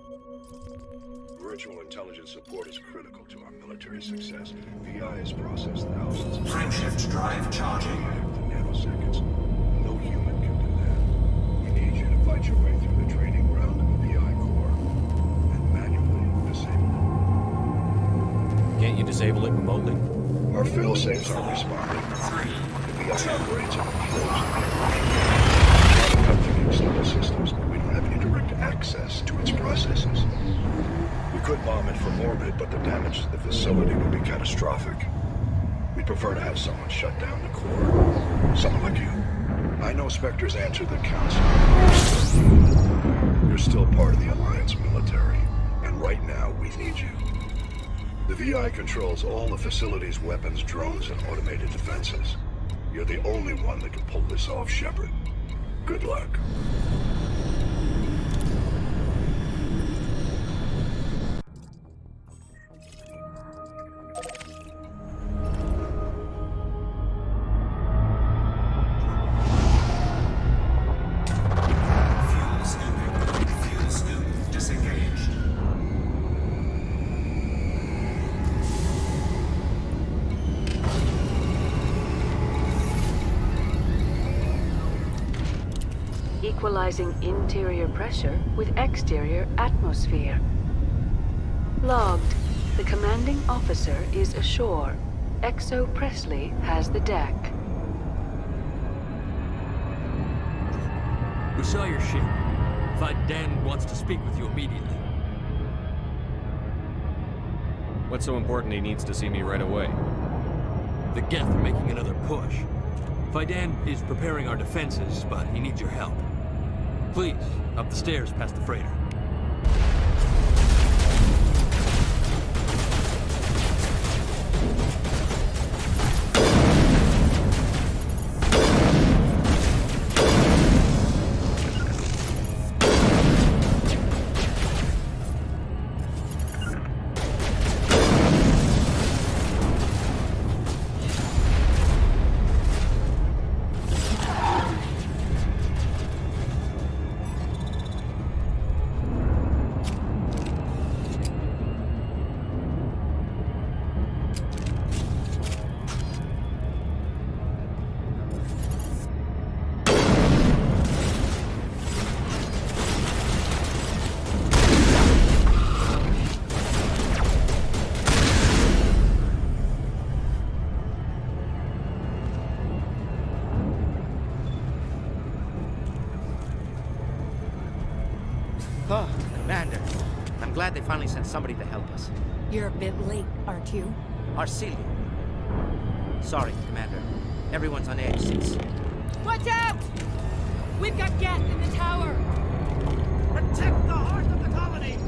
Virtual intelligence support is critical to our military success. VI has processed thousands of... Frameshift drive charging. In nanoseconds. No human can do that. We need you to fight your way through the training ground of the VI core and manually disable it. Can't you disable it remotely? Our fail-safes aren't responding. The VI operates on closed external systems, but we don't have any direct access to its processes. We could bomb it from orbit, but the damage to the facility would be catastrophic. We'd prefer to have someone shut down the core. Someone like you. I know Spectres answer the Council. You're still part of the Alliance military, and right now we need you. The VI controls all the facility's weapons, drones, and automated defenses. You're the only one that can pull this off, Shepard. Good luck. Fuel scoop disengaged. Equalizing interior pressure with exterior atmosphere. Logged. The commanding officer is ashore. Exo Presley has the deck. We saw your ship. Dan wants to speak with you immediately. What's so important he needs to see me right away? The Geth are making another push. Fidan is preparing our defenses, but he needs your help. Please, up the stairs past the freighter. I'm glad they finally sent somebody to help us. You're a bit late, aren't you? Arcelio. Sorry, Commander. Everyone's on edge since... Watch out! We've got Geth in the tower! Protect the heart of the colony!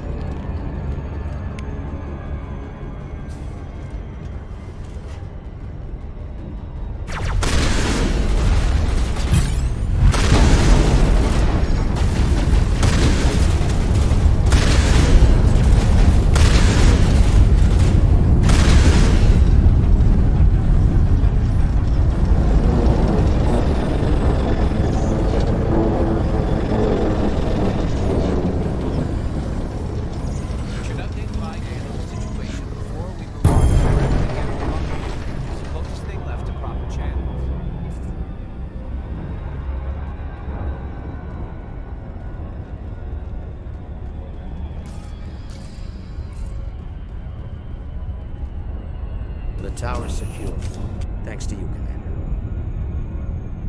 The tower's secure. Thanks to you, Commander.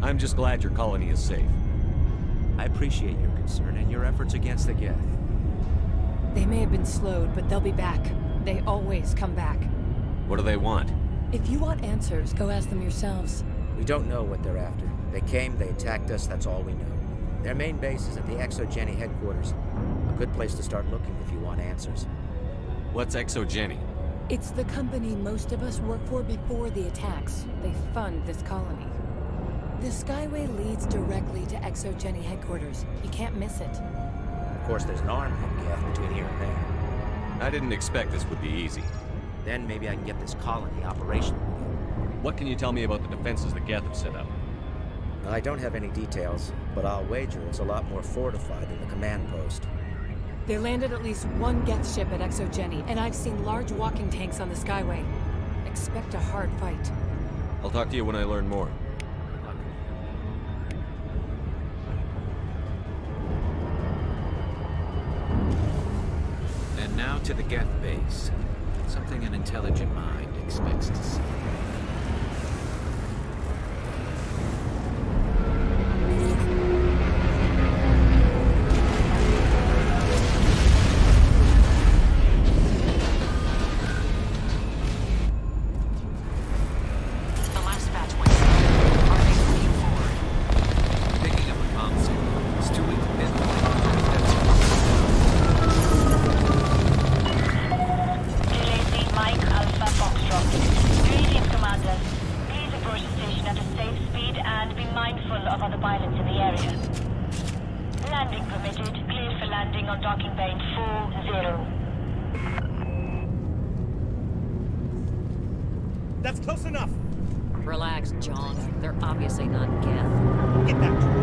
I'm just glad your colony is safe. I appreciate your concern and your efforts against the Geth. They may have been slowed, but they'll be back. They always come back. What do they want? If you want answers, go ask them yourselves. We don't know what they're after. They came, they attacked us, that's all we know. Their main base is at the ExoGeni headquarters. A good place to start looking if you want answers. What's ExoGeni? It's the company most of us worked for before the attacks. They fund this colony. The Skyway leads directly to ExoGeni headquarters. You can't miss it. Of course, there's an armhead Geth between here and there. I didn't expect this would be easy. Then maybe I can get this colony operational again. What can you tell me about the defenses the Geth have set up? I don't have any details, but I'll wager it's a lot more fortified than the command post. They landed at least one Geth ship at ExoGeni, and I've seen large walking tanks on the Skyway. Expect a hard fight. I'll talk to you when I learn more. And now to the Geth base. Something an intelligent mind expects to see. That's close enough! Relax, John. They're obviously not Geth. Get back to me.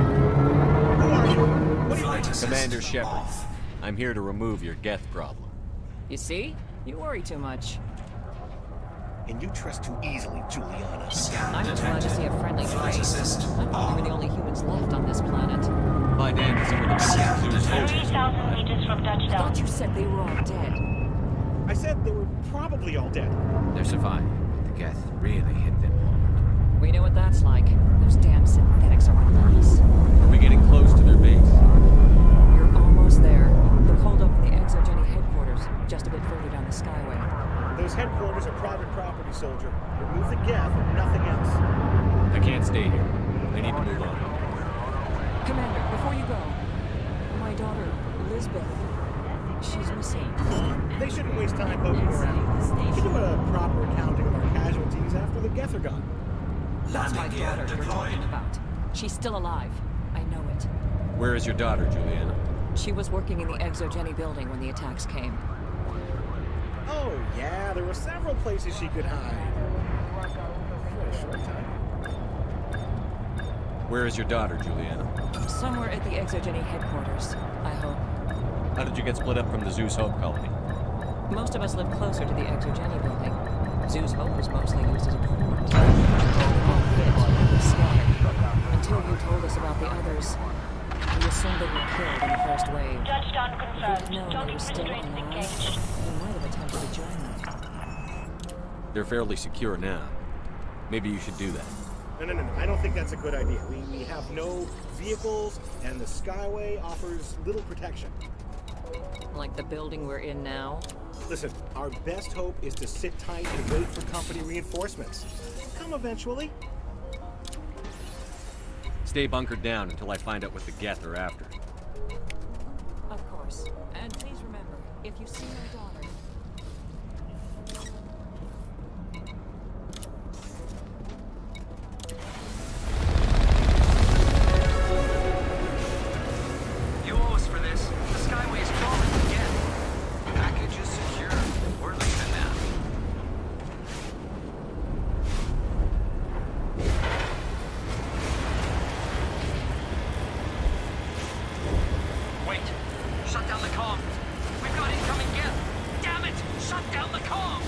Who are you? What do you think? Commander Shepard. I'm here to remove your Geth problem. You see? You worry too much. And you trust too easily, Juliana. I'm just glad to see a friendly face. I thought we were the only humans left on this planet. Fidane is some of the best soldiers. 3,000 meters from touchdown. I thought you said they were all dead. I said they were probably all dead. They're surviving. The Geth really hit them hard. We know what that's like. Those damn synthetics are relentless. Are we getting close to their base? You're almost there. They're holed up in the ExoGeni headquarters, just a bit further down the Skyway. Those headquarters are private property, soldier. Remove the Geth and nothing else. I can't stay here. I need to move on. Commander, before you go, my daughter, Elizabeth, she's missing. They shouldn't waste time poking around. We should do a proper accounting of our casualties after the Geth are gone. That's my daughter you're talking about. She's still alive. I know it. Where is your daughter, Juliana? She was working in the ExoGeni building when the attacks came. Oh, yeah, there were several places she could hide. For a short time. Where is your daughter, Juliana? Somewhere at the ExoGeni headquarters, I hope. How did you get split up from the Zeus Hope colony? Most of us live closer to the ExoGeni building. Zeus Hope was mostly used as a port. All hit, scattered. Until you told us about the others, we assumed they were killed in the first wave. Touchdown confirmed. If we'd known they were still alive, we might have attempted to join them. They're fairly secure now. Maybe you should do that. No. I don't think that's a good idea. We have no vehicles, and the Skyway offers little protection. Like the building we're in now? Listen, our best hope is to sit tight and wait for company reinforcements. Come eventually. Stay bunkered down until I find out what the Geth are after. Of course. And please remember, if you see my daughter... You owe us for this. The Skyway is crawling again. Package is secure. We're leaving now. Wait. Shut down the comm. We've got incoming Geth. Damn it! Shut down the comm!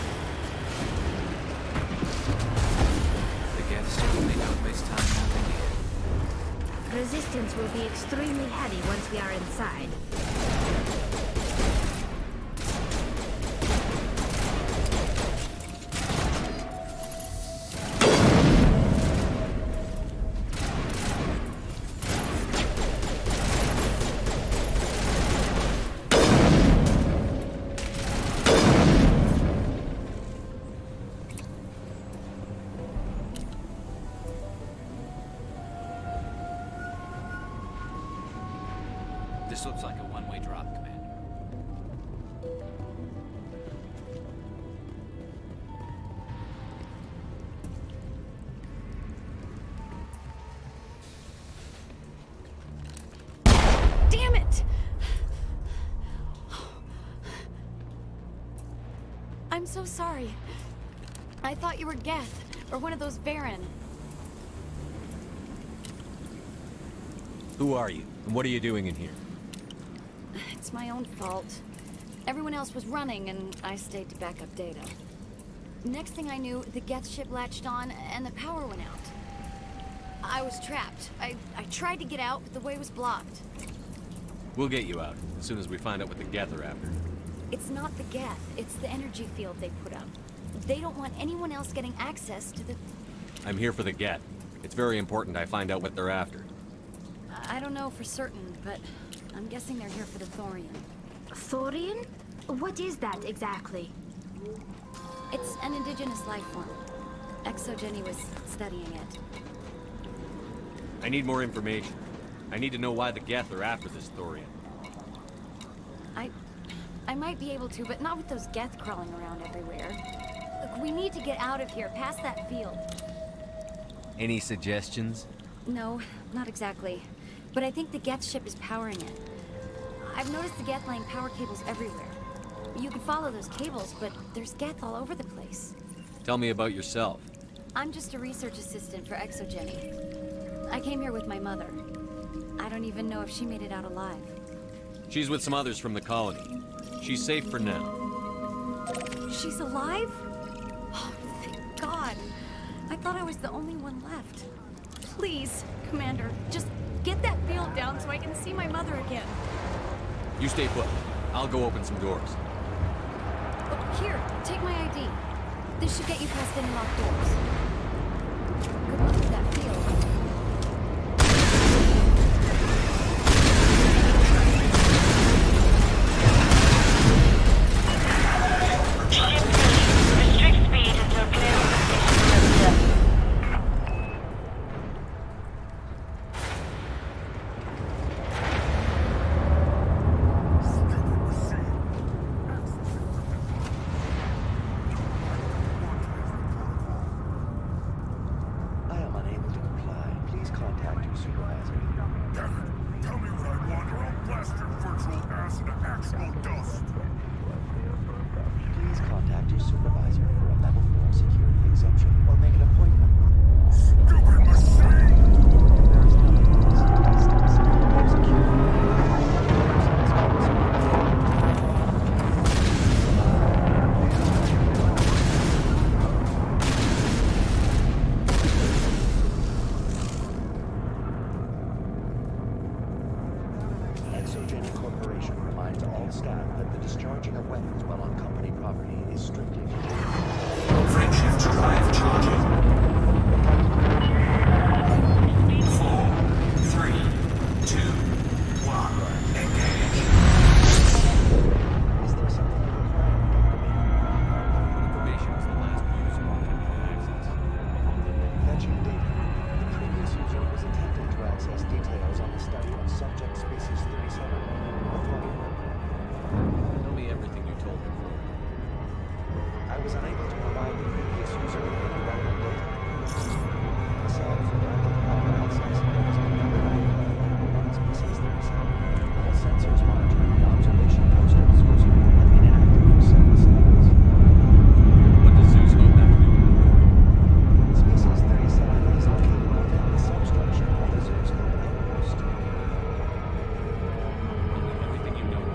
The Geth certainly don't waste time moving here. Resistance will be extremely heavy once we are inside. This looks like a one-way drop, Commander. Damn it! I'm so sorry. I thought you were Geth, or one of those Baron. Who are you, and what are you doing in here? It's my own fault. Everyone else was running, and I stayed to back up data. Next thing I knew, the Geth ship latched on, and the power went out. I was trapped. I tried to get out, but the way was blocked. We'll get you out, as soon as we find out what the Geth are after. It's not the Geth, it's the energy field they put up. They don't want anyone else getting access to the... I'm here for the Geth. It's very important I find out what they're after. I don't know for certain, but I'm guessing they're here for the Thorian. Thorian? What is that exactly? It's an indigenous life form. Exogeny was studying it. I need more information. I need to know why the Geth are after this Thorian. I might be able to, but not with those Geth crawling around everywhere. Look, we need to get out of here, past that field. Any suggestions? No, not exactly. But I think the Geth ship is powering it. I've noticed the Geth laying power cables everywhere. You can follow those cables, but there's Geth all over the place. Tell me about yourself. I'm just a research assistant for Exogeny. I came here with my mother. I don't even know if she made it out alive. She's with some others from the colony. She's safe for now. She's alive? Oh, thank God. I thought I was the only one left. Please, Commander, just get that field down so I can see my mother again. You stay put. I'll go open some doors. Oh, here, take my ID. This should get you past any locked doors. Good luck with that field. Restrict speed until clear of the station. I am unable to comply. Please contact your supervisor. Damn it! Tell me what I want or I'll blast your virtual ass into actual dust! Please contact your supervisor for a level 4 security exemption or make an appointment. Stupid machine! There is no distance. No security. Exogeny Corporation reminds all staff that the discharging of weapons while on company property is strictly prohibited. Friendship drive charging. 4, 3, 2, 1, engage. was unable to provide the previous user with any relevant data. Aside from random power access, there was no other data on Species 37. All sensors monitoring the observation post at Zeus have been inactive for several seconds. What does Zeus hope have to do with it? Species 37 is located within the substructure of the Zeus outpost. Everything you know.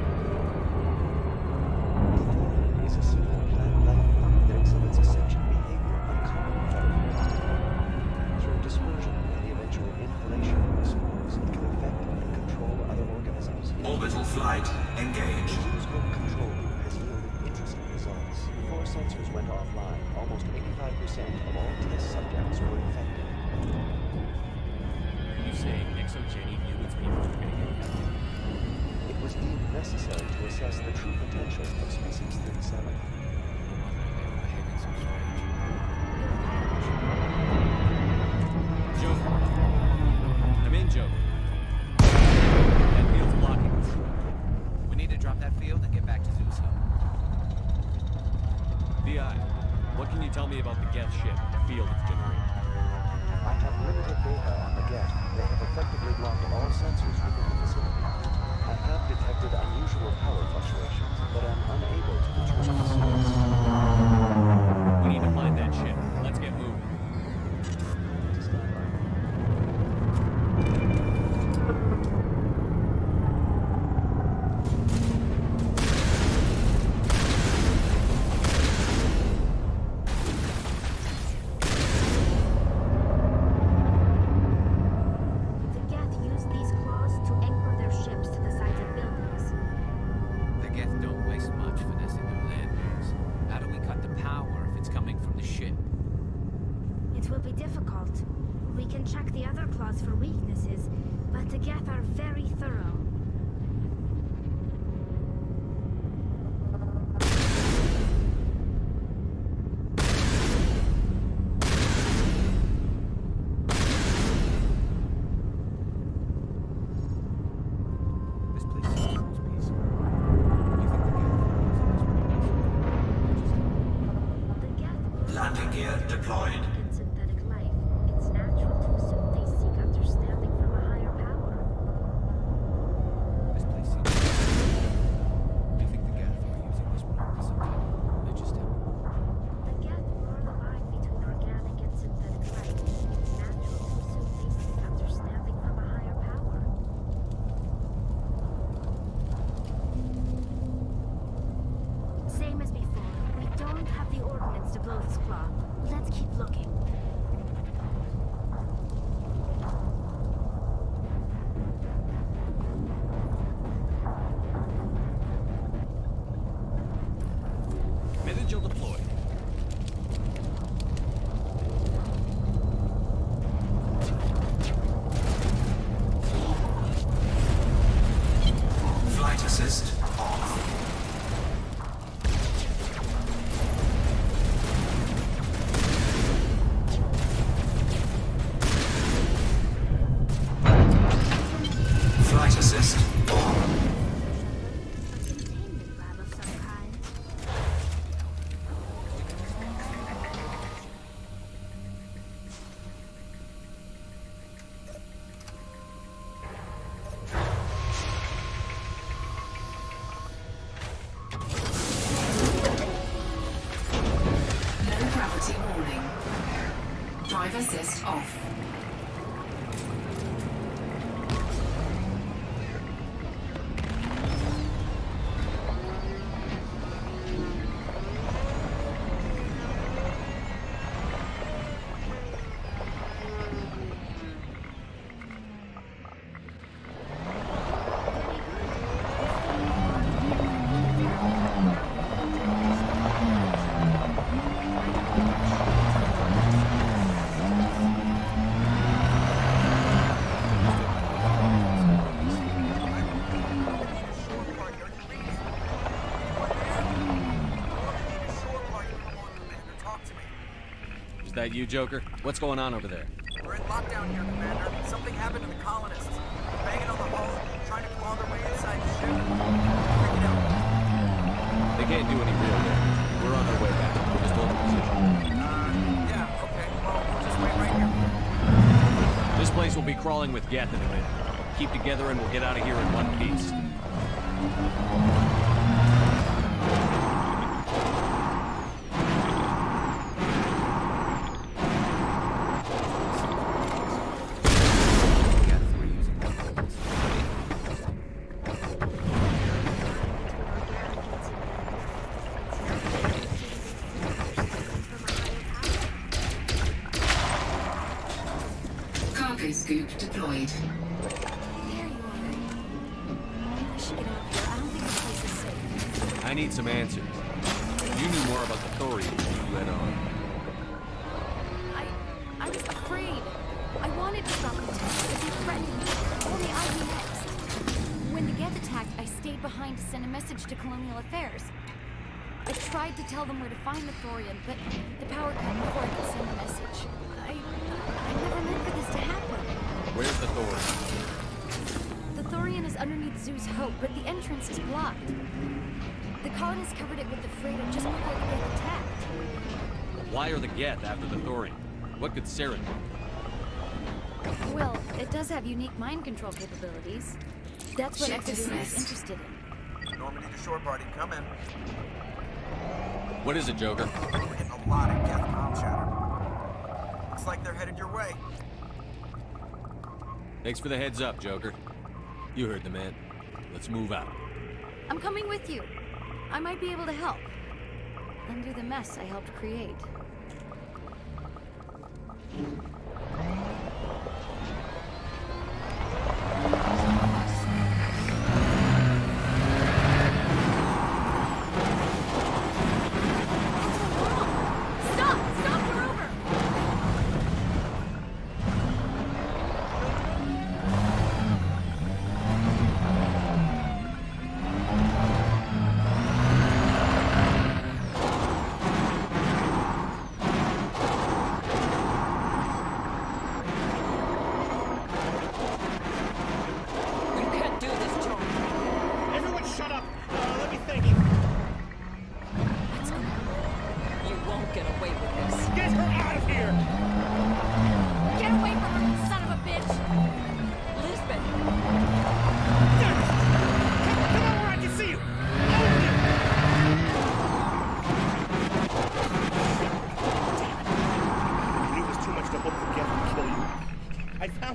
Chlorine is a simple plant life form that exhibits a sentient behavior uncommon with other phenomena. Through dispersion and the eventual inhalation of the spores, it can affect and control other organisms. Orbital flight engaged. The Zeus control group has yielded interesting results. Before sensors went offline, almost 85% of all test subjects were infected. Are you saying ExoGeni knew its people were going to get infected? It was deemed necessary to assess the true potential of Species 37. Joker. I'm in, Joker. That field's blocking us. We need to drop that field and get back to Zeus Hub. VI, what can you tell me about the Geth ship and the field it's generating? I have limited data on the Geth. They have effectively blocked all sensors within the facility. I have detected unusual power fluctuations, but am unable to determine the source. We need to find that ship. Let's get moving. Stand by. The Geth use these claws to anchor their ships to the sides of buildings. The Geth don't waste much finessing their landings. How do we cut the power if it's coming from the ship? It will be difficult. We can check the other claws for weaknesses, but the Geth are very thorough. This place seems peaceful. Do you think the Geth The Geth Landing gear deployed. in synthetic life. It's natural to assume they seek understanding from a higher power. This place seems peaceful. Do you think the Geth are using this world as some kind of religious temple? The Geth blur the line between organic and synthetic life. It's natural to assume they seek understanding from a higher power. Same as before. We don't have the ordnance to blow this claw. Let's keep looking. Manager deployed. Flight assist off. Flight assist on. Containment lab of some kind. Low gravity warning. Drive assist off. Is that you, Joker? What's going on over there? We're in lockdown here, Commander. Something happened to the colonists. Banging on the hull, trying to claw their way inside the ship. Freaking out. They can't do any real damage. We're on our way back. Just Yeah, okay. Well, we'll just wait right here. This place will be crawling with Geth in a minute. Keep together and we'll get out of here in one piece. Cargo scoop deployed. There you are. I should get out of here. I don't think this place is safe. I need some answers. You knew more about the thorium than you let on. I was afraid. I wanted to stop the attack, but they threatened me. Only I knew next. When the Geth attacked, I stayed behind to send a message to Colonial Affairs. I tried to tell them where to find the thorium, but the power cut before I could send the message. I never meant for this to happen. Where's the thorium? The thorium is underneath Zoo's Hope, but the entrance is blocked. The colonists covered it with the freighter just before the Geth attacked. Why are the Geth after the thorium? What could Sarah do? Well, it does have unique mind control capabilities. That's what Ship Exodus is dismissed. interested in. Normandy to shore party, come in. What is it, Joker? We're getting a lot of Geth comm chatter. Looks like they're headed your way. Thanks for the heads up, Joker. You heard the man. Let's move out. I'm coming with you. I might be able to help. Undo the mess I helped create.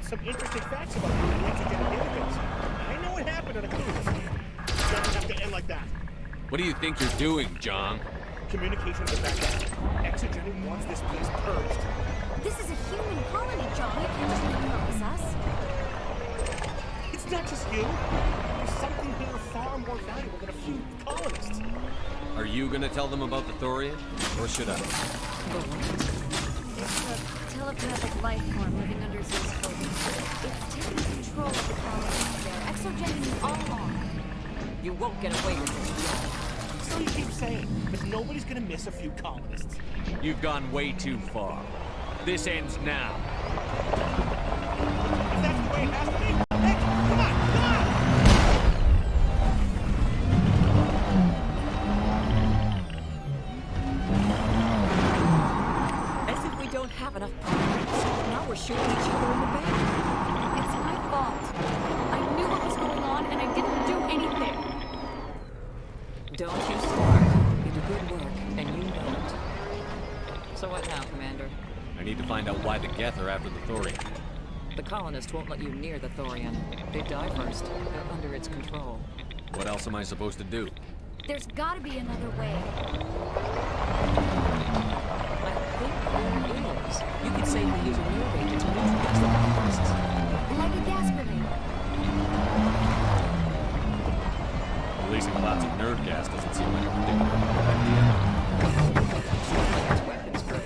Some interesting facts about you and the Exogenic database. I know what happened on a cruise. It doesn't have to end like that. What do you think you're doing, John? Communications are back up. Exogenic wants this place purged. This is a human colony, John. You can't just replace us. It's not just you. There's something here far more valuable than a few colonists. Are you gonna tell them about the thorium, or should I? It's a telepathic life form living under Zeus' hope. It's taking control of the colonists there. Exogenic knew all along. You won't get away with this. So you keep saying, but nobody's gonna miss a few colonists. You've gone way too far. This ends now. If that's the way it has to be, heck, come on! As if we don't have enough problems. Now we're shooting each other in the back. It's my fault. I knew what was going on, and I didn't do anything. Don't you start. You do good work, and you know it. So what now, Commander? I need to find out why the Geth are after the thorium. The colonists won't let you near the thorium. They die first. They're under its control. What else am I supposed to do? There's gotta be another way. I think there is. You could safely use a nerve agent to neutralize the colonists. Like a gas grenade. Releasing clouds of nerd gas doesn't seem like a particularly good idea. It's weapons grade.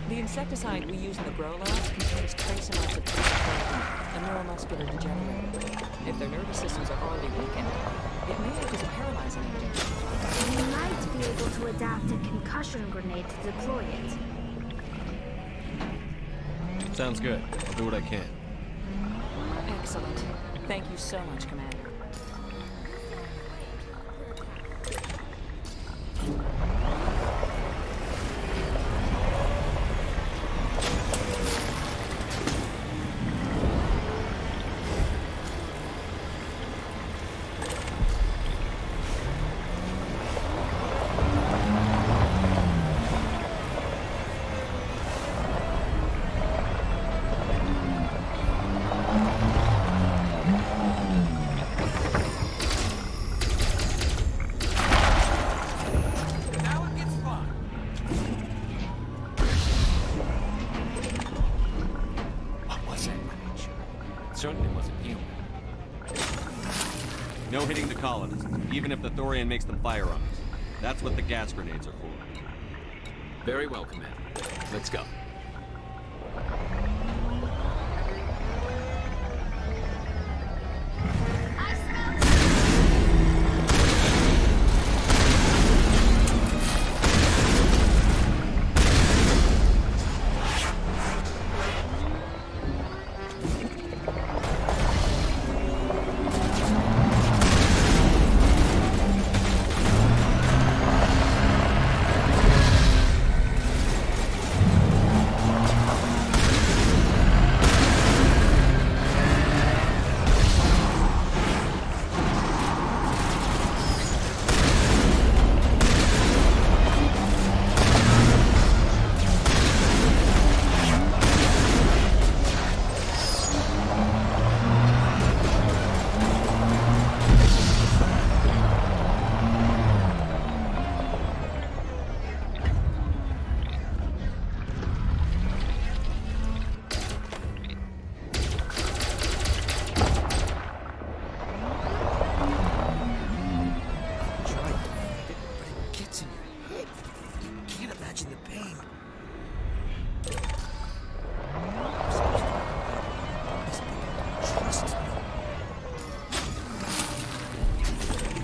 The insecticide we use in the grow labs contains trace amounts of a neuromuscular degenerator. If their nervous systems are already weakened, it may act as a paralyzing agent. We might be able to adapt a concussion grenade to deploy it. Sounds good. I'll do what I can. Excellent. Thank you so much, Commander. No hitting the colonists, even if the Thorian makes them fire on us. That's what the gas grenades are for. Very well, Commander. Let's go.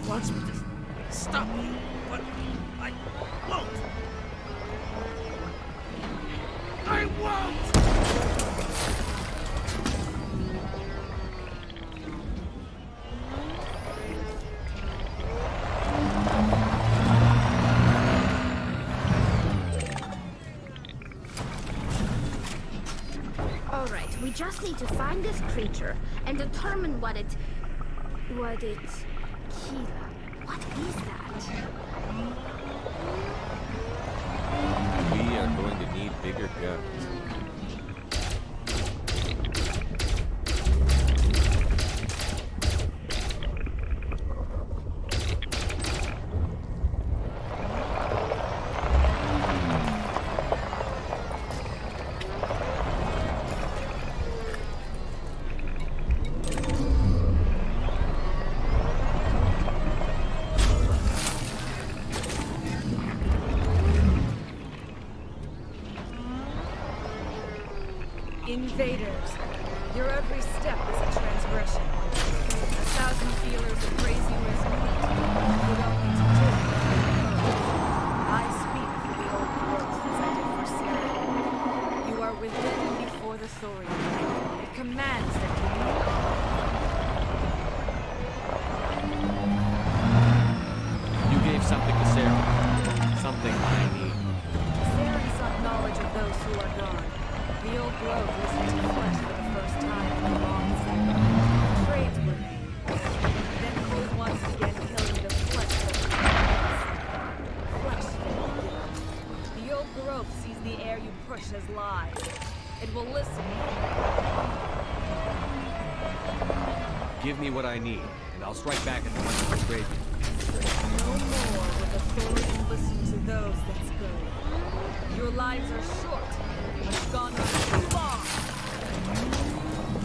Wants me to stop me, but I won't. I won't! All right, we just need to find this creature and determine what it... Kira. What is that? We are going to need bigger guns. Invaders, your every step is a transgression. 1,000 feelers of praise you as meat, with only to do. I speak for the old growth as I did for Sarah. You are within and before the Thorian. It commands that you be. You gave something to Sarah. Something I need. Sarah sought knowledge of those who are gone. The old grove listened to flesh for the first time in a long second. Trades were made. Then cold once began killing the flesh for the flesh filled. The old grove sees the air you push as lies. It will listen. Give me what I need, and I'll strike back at the ones who betrayed me. No more will the Thorian listen to those that scurry. Your lives are short. You've gone on too long.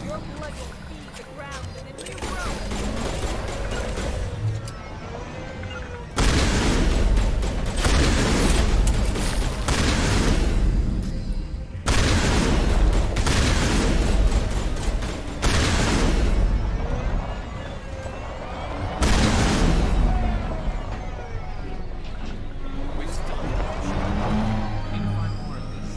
Your blood will feed the ground and a new growth. We've still got to find more of this.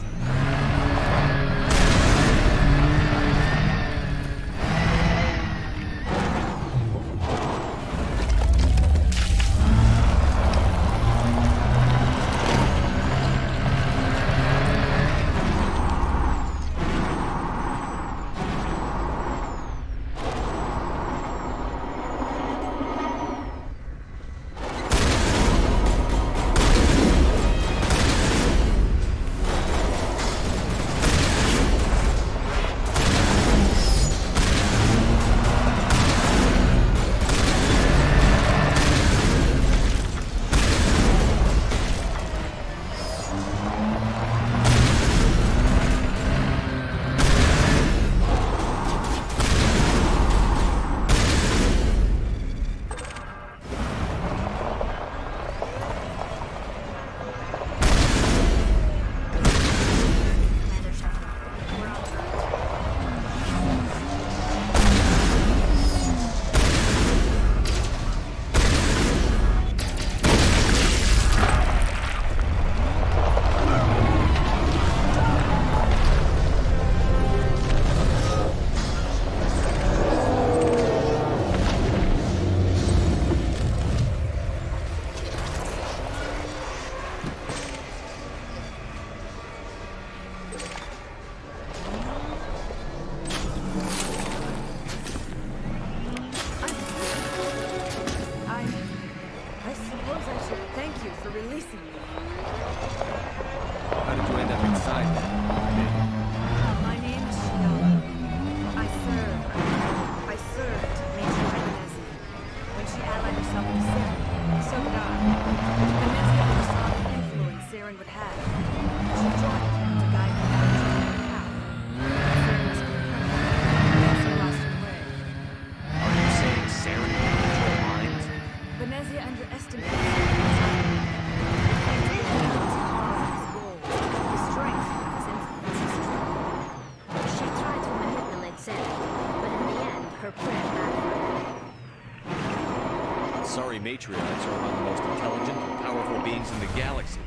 matriarchs are among the most intelligent and powerful beings in the galaxy.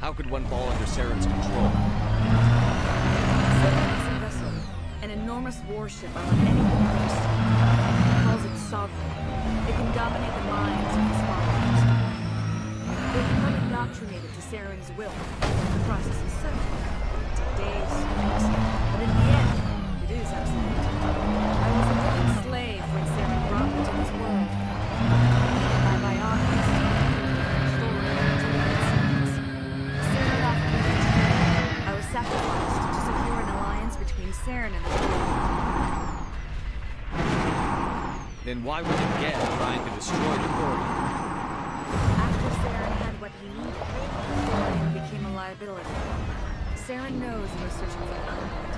How could one fall under Saren's control? Saren is a vessel, an enormous warship unlike anything ever seen. He calls it sovereign. It can dominate the minds of its followers. They become indoctrinated to Saren's will. The process is slow. It takes days, weeks, but in the end, it is absolute. I was a willing slave when Saren brought me to this world. My biography, Saren offered me this. I was sacrificed to secure an alliance between Saren and the world. Then why were the Geth trying to destroy the Thorium? After Saren had what he needed, the Thorium became a liability. Saren knows you are searching for the conduit.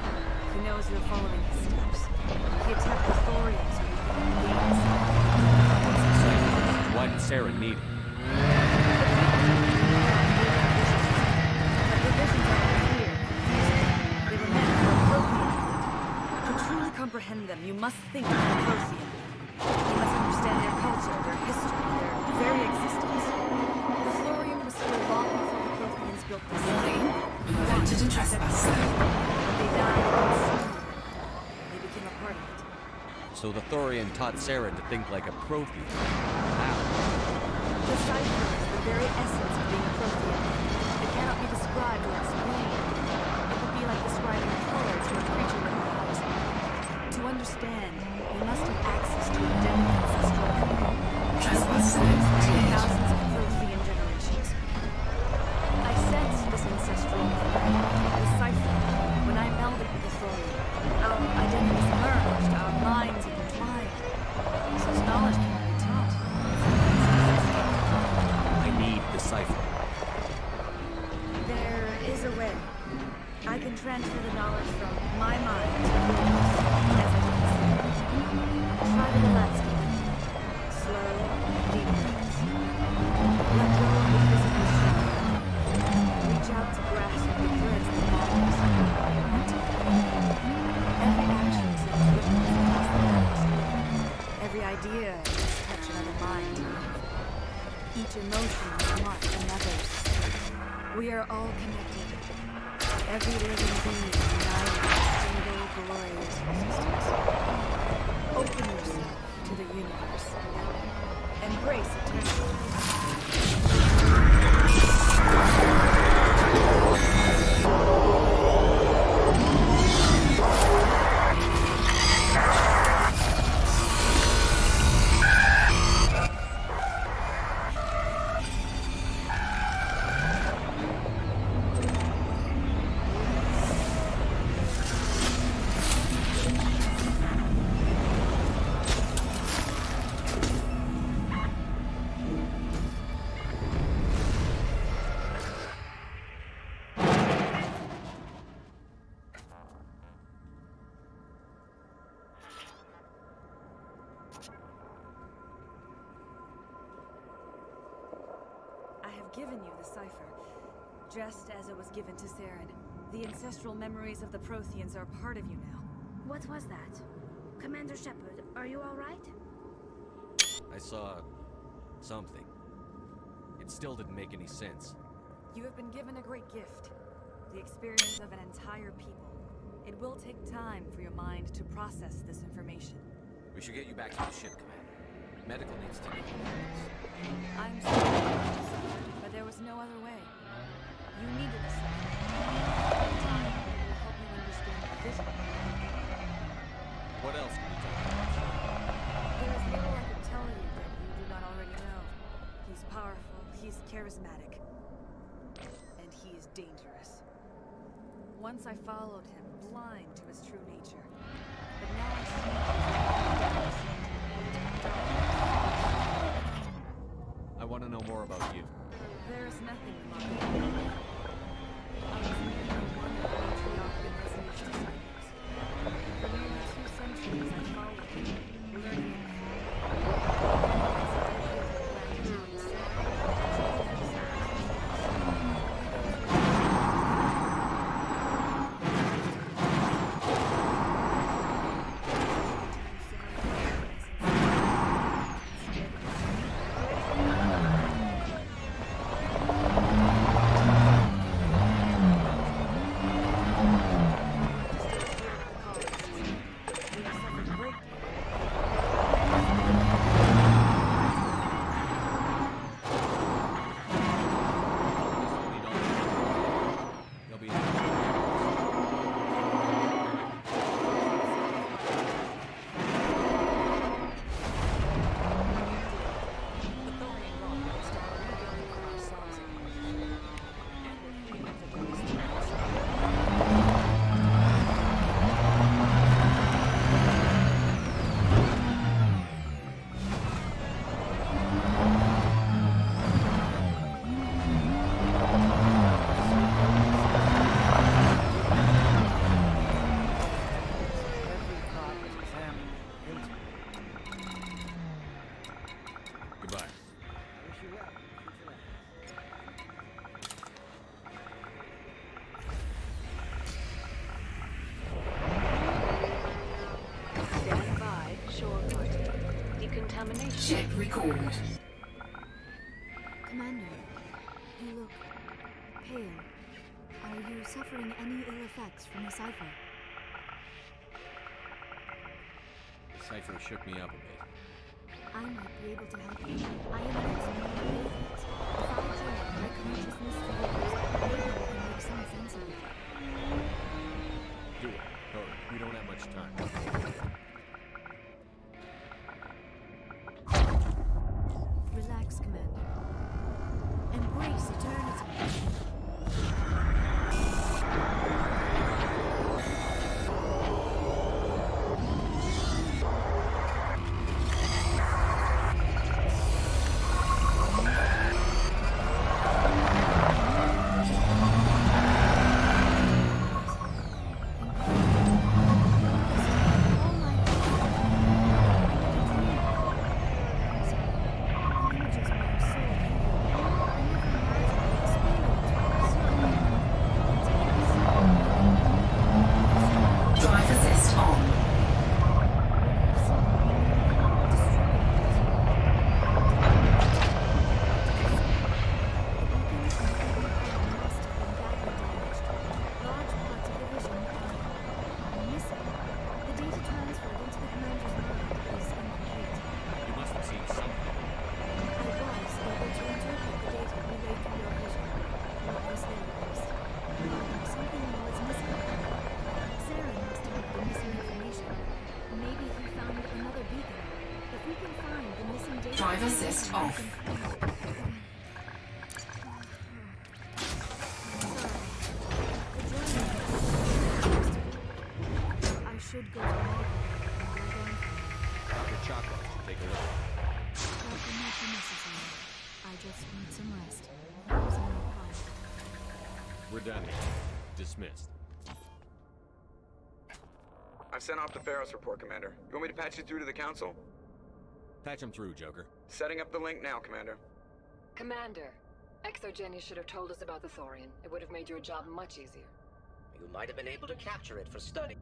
He knows you're following his steps. He attacked the Thorium so he could gain something. Why did Saren need it? But the visions are clear. They were meant for a Prothean. To truly comprehend them, you must think like a Prothean. You must understand their culture, their history, their very existence. The Thorium was here long before the Protheans built this city. Invented a trespasser. But they died unseen. They became a part of it. So the Thorian taught Saren to think like a Prothean. How? The cipher is the very essence of being a Prothean. It cannot be described or explained. It would be like describing color to a creature with eyes. To understand, you must have access to a dense ancestral memory. Thousands of Prothean generations. I sensed this ancestral memory, the cipher, when I melded with the Thorium. Our identities merged, our minds intertwined. Such knowledge cannot be taught. I need the cipher. There is a way. I can transfer the knowledge from my mind to yours, as I can say. Try to relax a bit. Slow, deep breaths. Let go of the physical struggle. Reach out to grasp the threads that bind us. Every action sends ripples across the galaxy. Every idea is touch another mind. Each emotion is marked another's. We are all connected. Every living being united in a single glorious existence. Open yourself to the universe. Embrace eternity. Given you the cipher, just as it was given to Saren. The ancestral memories of the Protheans are part of you now. What was that? Commander Shepard, are you all right? I saw something. It still didn't make any sense. You have been given a great gift. The experience of an entire people. It will take time for your mind to process this information. We should get you back to the ship, Commander. Medical needs to know about this. I'm sorry, but there was no other way. You needed a cipher. Time will help you understand the vision. What else can you tell me? There is little I can tell you that you do not already know. He's powerful, he's charismatic, and he is dangerous. Once I followed him, blind to his true nature. But now I see. I want to know more about you. There is nothing remarkable. I was merely one of the matriarch and residence disciples. For nearly 2 centuries I followed him, learning recalled. Commander, you look pale. Are you suffering any ill effects from the cipher? The cipher shook me up a bit. I might be able to help you. I am an expert in movements. If I join my consciousness to yours, maybe we can make some sense of it. Do it. Hurry. We don't have much time. Relax, Commander. Embrace eternity. Drive assist off. I should go to the medical ward. Dr. Chakra should take a look. That will not be necessary. I just need some rest. I was on my part. We're done here. Dismissed. I've sent off the Pharos report, Commander. You want me to patch you through to the Council? Patch him through, Joker. Setting up the link now, Commander. Commander, ExoGeni should have told us about the Thorian. It would have made your job much easier. You might have been able to capture it for study.